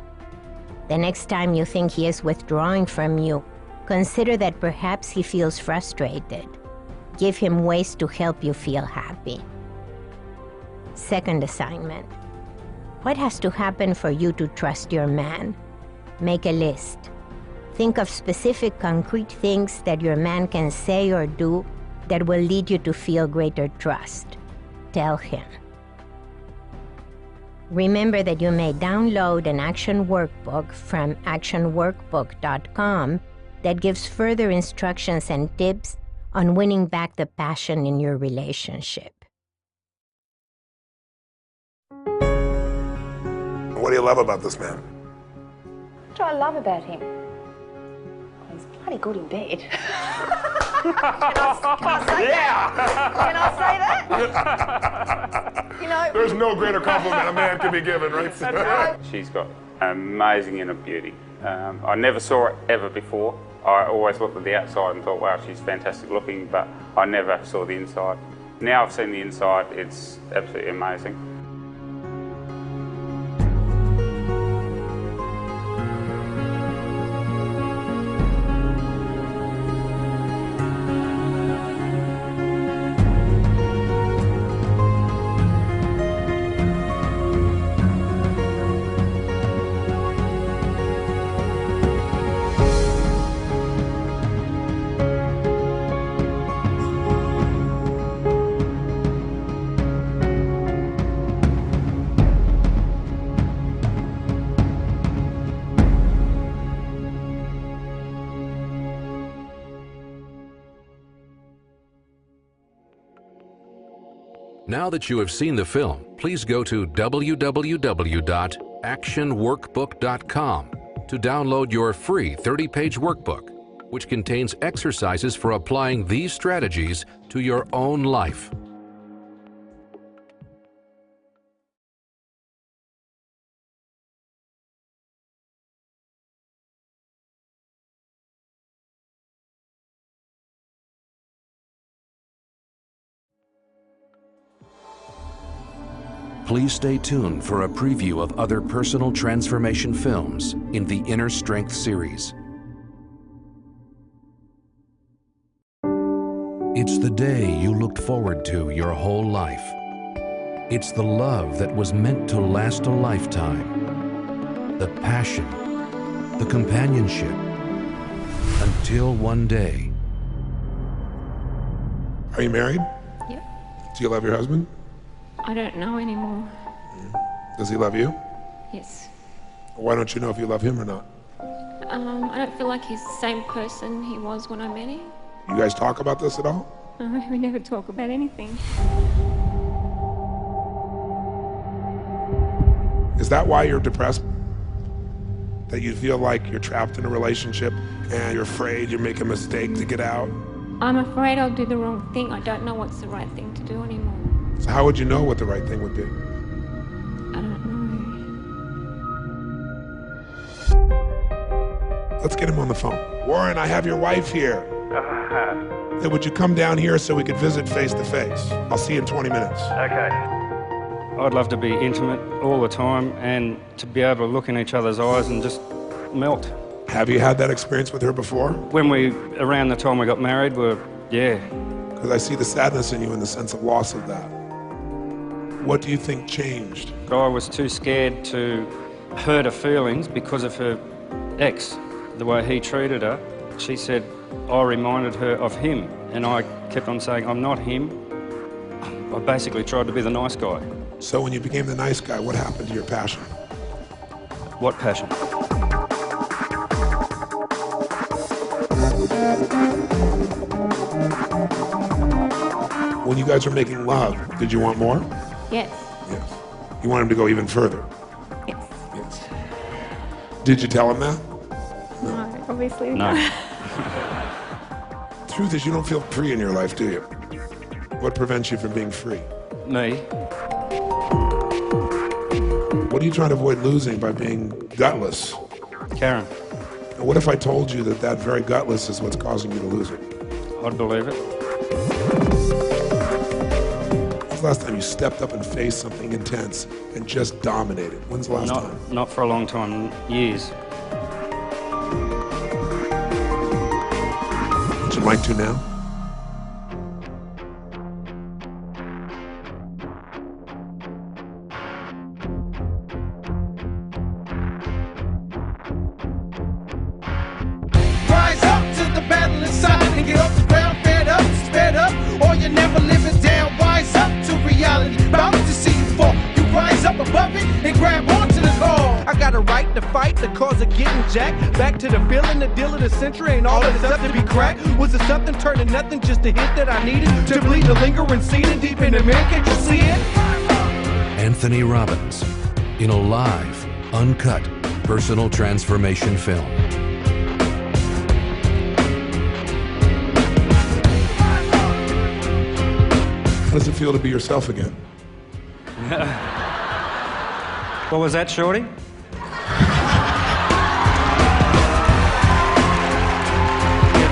The next time you think he is withdrawing from you, consider that perhaps he feels frustrated. Give him ways to help you feel happy. Second assignment. What has to happen for you to trust your man? Make a list. Think of specific concrete things that your man can say or do that will lead you to feel greater trust. Tell him. Remember that you may download an action workbook from actionworkbook.com that gives further instructions and tips on winning back the passion in your relationship. What do you love about this man? What do I love about him? He's bloody good in bed. Can I say that? You know, There's no greater compliment a man can be given, right? She's got amazing inner beauty. I never saw it ever before. I always looked at the outside and thought, wow, she's fantastic looking, but I never saw the inside. Now I've seen the inside, it's absolutely amazing. Now that you have seen the film, please go to www.actionworkbook.com to download your free 30-page workbook, which contains exercises for applying these strategies to your own life. Please stay tuned for a preview of other personal transformation films in the Inner Strength series. It's the day you looked forward to your whole life. It's the love that was meant to last a lifetime. The passion, the companionship, until one day. Are you married? Yep. Do you love your husband? I don't know anymore. Does he love you? Yes. Why don't you know if you love him or not? I don't feel like he's the same person he was when I met him. You guys talk about this at all? No, we never talk about anything. Is that why you're depressed? That you feel like you're trapped in a relationship and you're afraid you make a mistake to get out? I'm afraid I'll do the wrong thing. I don't know what's the right thing to do anymore. So how would you know what the right thing would be? I don't know. Let's get him on the phone. Warren, I have your wife here. Hey, would you come down here so we could visit face to face? I'll see you in 20 minutes. Okay. I'd love to be intimate all the time and to be able to look in each other's eyes and just melt. Have you had that experience with her before? Around the time we got married, yeah. Because I see the sadness in you and the sense of loss of that. What do you think changed? I was too scared to hurt her feelings because of her ex, the way he treated her. She said I reminded her of him, and I kept on saying, I'm not him. I basically tried to be the nice guy. So when you became the nice guy, what happened to your passion? What passion? When you guys were making love, did you want more? Yes. Yes. You want him to go even further? Yes. Yes. Did you tell him that? No, obviously No. Truth is, you don't feel free in your life, do you? What prevents you from being free? Me? What are you trying to avoid losing by being gutless? Karen. And what if I told you that that very gutless is what's causing you to lose it? I'd believe it. When's the last time you stepped up and faced something intense and just dominated? When's the last time? Not for a long time, years. Would you like to now? side and get off the ground, fed up, sped up, or you never live it down. Wise up to reality, bound to see you fall. You rise up above it and grab onto the call. I got a right to fight, the cause of getting jacked. Back to the feeling, the deal of the century, ain't all of the stuff to be cracked. Was it something turning nothing, just a hit that I needed to bleed, to linger and see it deep in the man? Can't you see it? Anthony Robbins in a live, uncut, personal transformation film. How does it feel to be yourself again? What was that, Shorty? Yeah,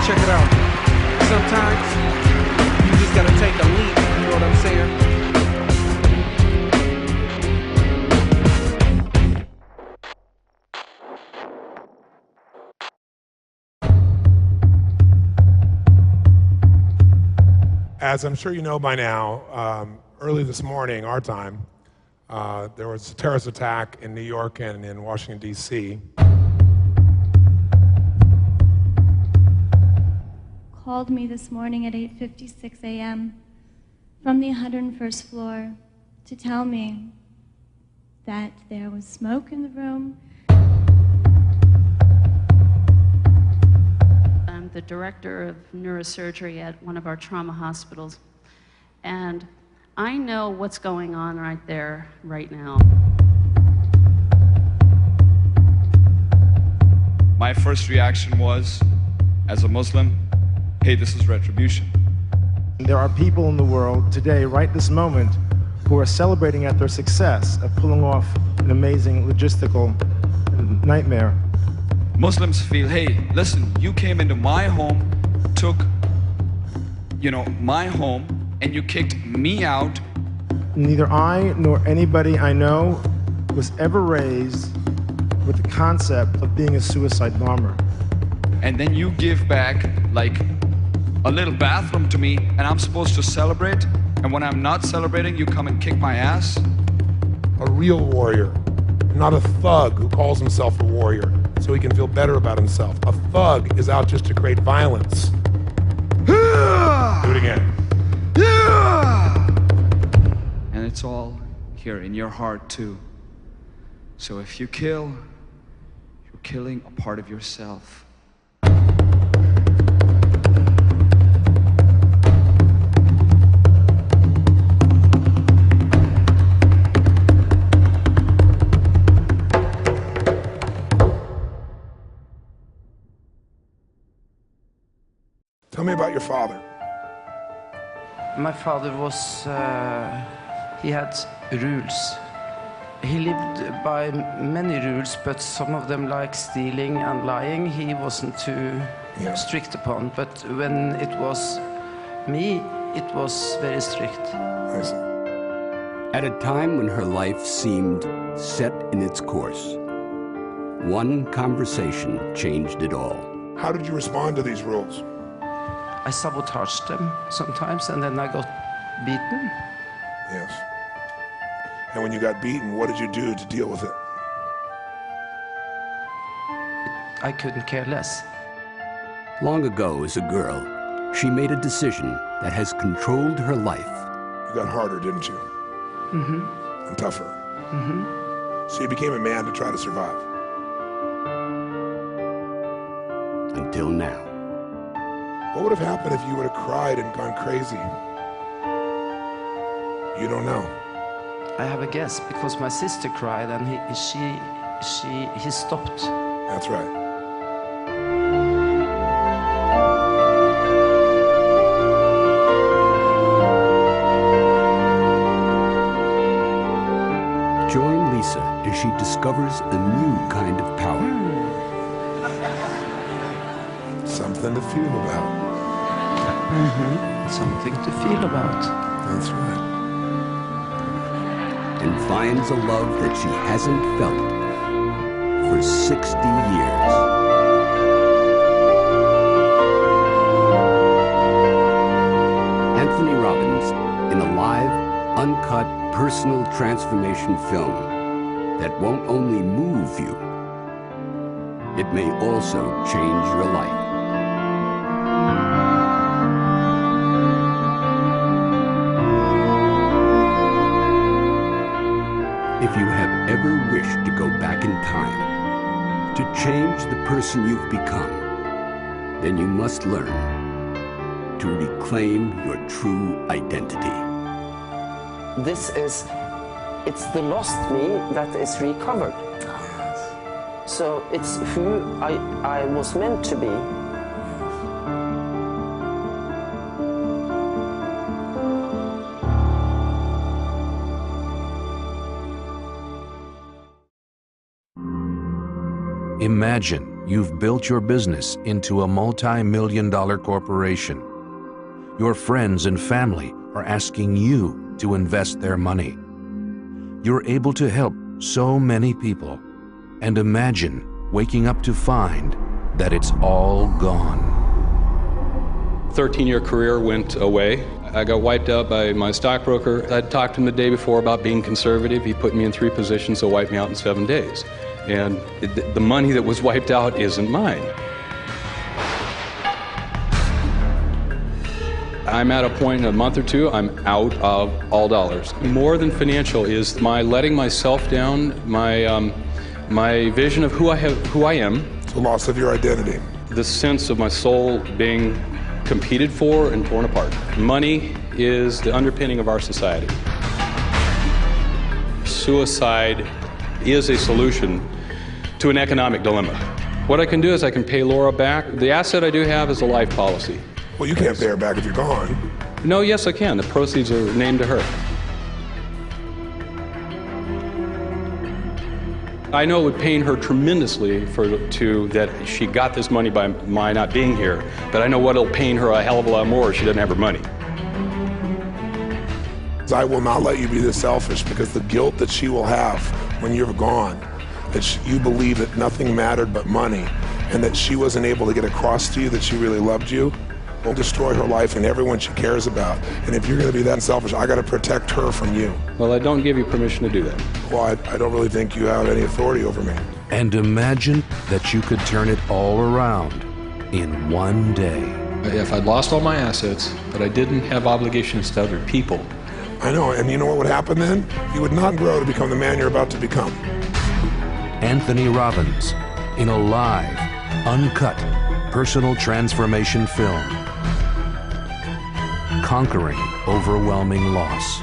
check it out. Sometimes you just gotta take a leap, you know what I'm saying? As I'm sure you know by now, early this morning, our time, there was a terrorist attack in New York and in Washington, D.C. Called me this morning at 8:56 a.m. from the 101st floor to tell me that there was smoke in the room. I'm the director of neurosurgery at one of our trauma hospitals, and I know what's going on right there, right now. My first reaction was, as a Muslim, hey, this is retribution. There are people in the world today, right this moment, who are celebrating at their success of pulling off an amazing logistical nightmare. Muslims feel, hey, listen, you came into my home, took, my home, and you kicked me out. Neither I nor anybody I know was ever raised with the concept of being a suicide bomber. And then you give back, like, a little bathroom to me, and I'm supposed to celebrate, and when I'm not celebrating, you come and kick my ass? A real warrior, not a thug who calls himself a warrior so he can feel better about himself. A thug is out just to create violence. Do it again. And it's all here in your heart too. So if you kill, you're killing a part of yourself. Tell me about your father. My father was, he had rules. He lived by many rules, but some of them, like stealing and lying, he wasn't too strict upon. But when it was me, it was very strict. I see. At a time when her life seemed set in its course, one conversation changed it all. How did you respond to these rules? I sabotaged them sometimes, and then I got beaten. Yes. And when you got beaten, what did you do to deal with it? I couldn't care less. Long ago, as a girl, she made a decision that has controlled her life. You got harder, didn't you? Mm-hmm. And tougher. Mm-hmm. So you became a man to try to survive. Until now. What would have happened if you would have cried and gone crazy? You don't know. I have a guess, because my sister cried and he stopped. That's right. Join Lisa as she discovers a new kind of power. Something to feel about. Mm-hmm. Something to feel about. That's right. And finds a love that she hasn't felt for 60 years. Anthony Robbins in a live, uncut, personal transformation film that won't only move you, it may also change your life. person you've become, then you must learn to reclaim your true identity. It's the lost me that is recovered. So it's who I was meant to be. Imagine you've built your business into a multi-million-dollar corporation. Your friends and family are asking you to invest their money. You're able to help so many people. And imagine waking up to find that it's all gone. 13-year career went away. I got wiped out by my stockbroker. I'd talked to him the day before about being conservative. He put me in 3 positions to wipe me out in 7 days. And the money that was wiped out isn't mine. I'm at a point in a month or two, I'm out of all dollars. More than financial is my letting myself down, my vision of who I am. It's the loss of your identity. The sense of my soul being competed for and torn apart. Money is the underpinning of our society. Suicide is a solution to an economic dilemma. What I can do is I can pay Laura back. The asset I do have is a life policy. Well, you can't pay her back if you're gone. No, yes, I can. The proceeds are named to her. I know it would pain her tremendously that she got this money by my not being here, but I know what'll pain her a hell of a lot more if she doesn't have her money. I will not let you be this selfish, because the guilt that she will have when you're gone, that you believe that nothing mattered but money, and that she wasn't able to get across to you that she really loved you, will destroy her life and everyone she cares about. And if you're going to be that selfish, I got to protect her from you. Well, I don't give you permission to do that. Well, I don't really think you have any authority over me. And imagine that you could turn it all around in one day. If I'd lost all my assets, but I didn't have obligations to other people. I know, and you know what would happen then? You would not grow to become the man you're about to become. Anthony Robbins in a live, uncut, personal transformation film. Conquering overwhelming loss.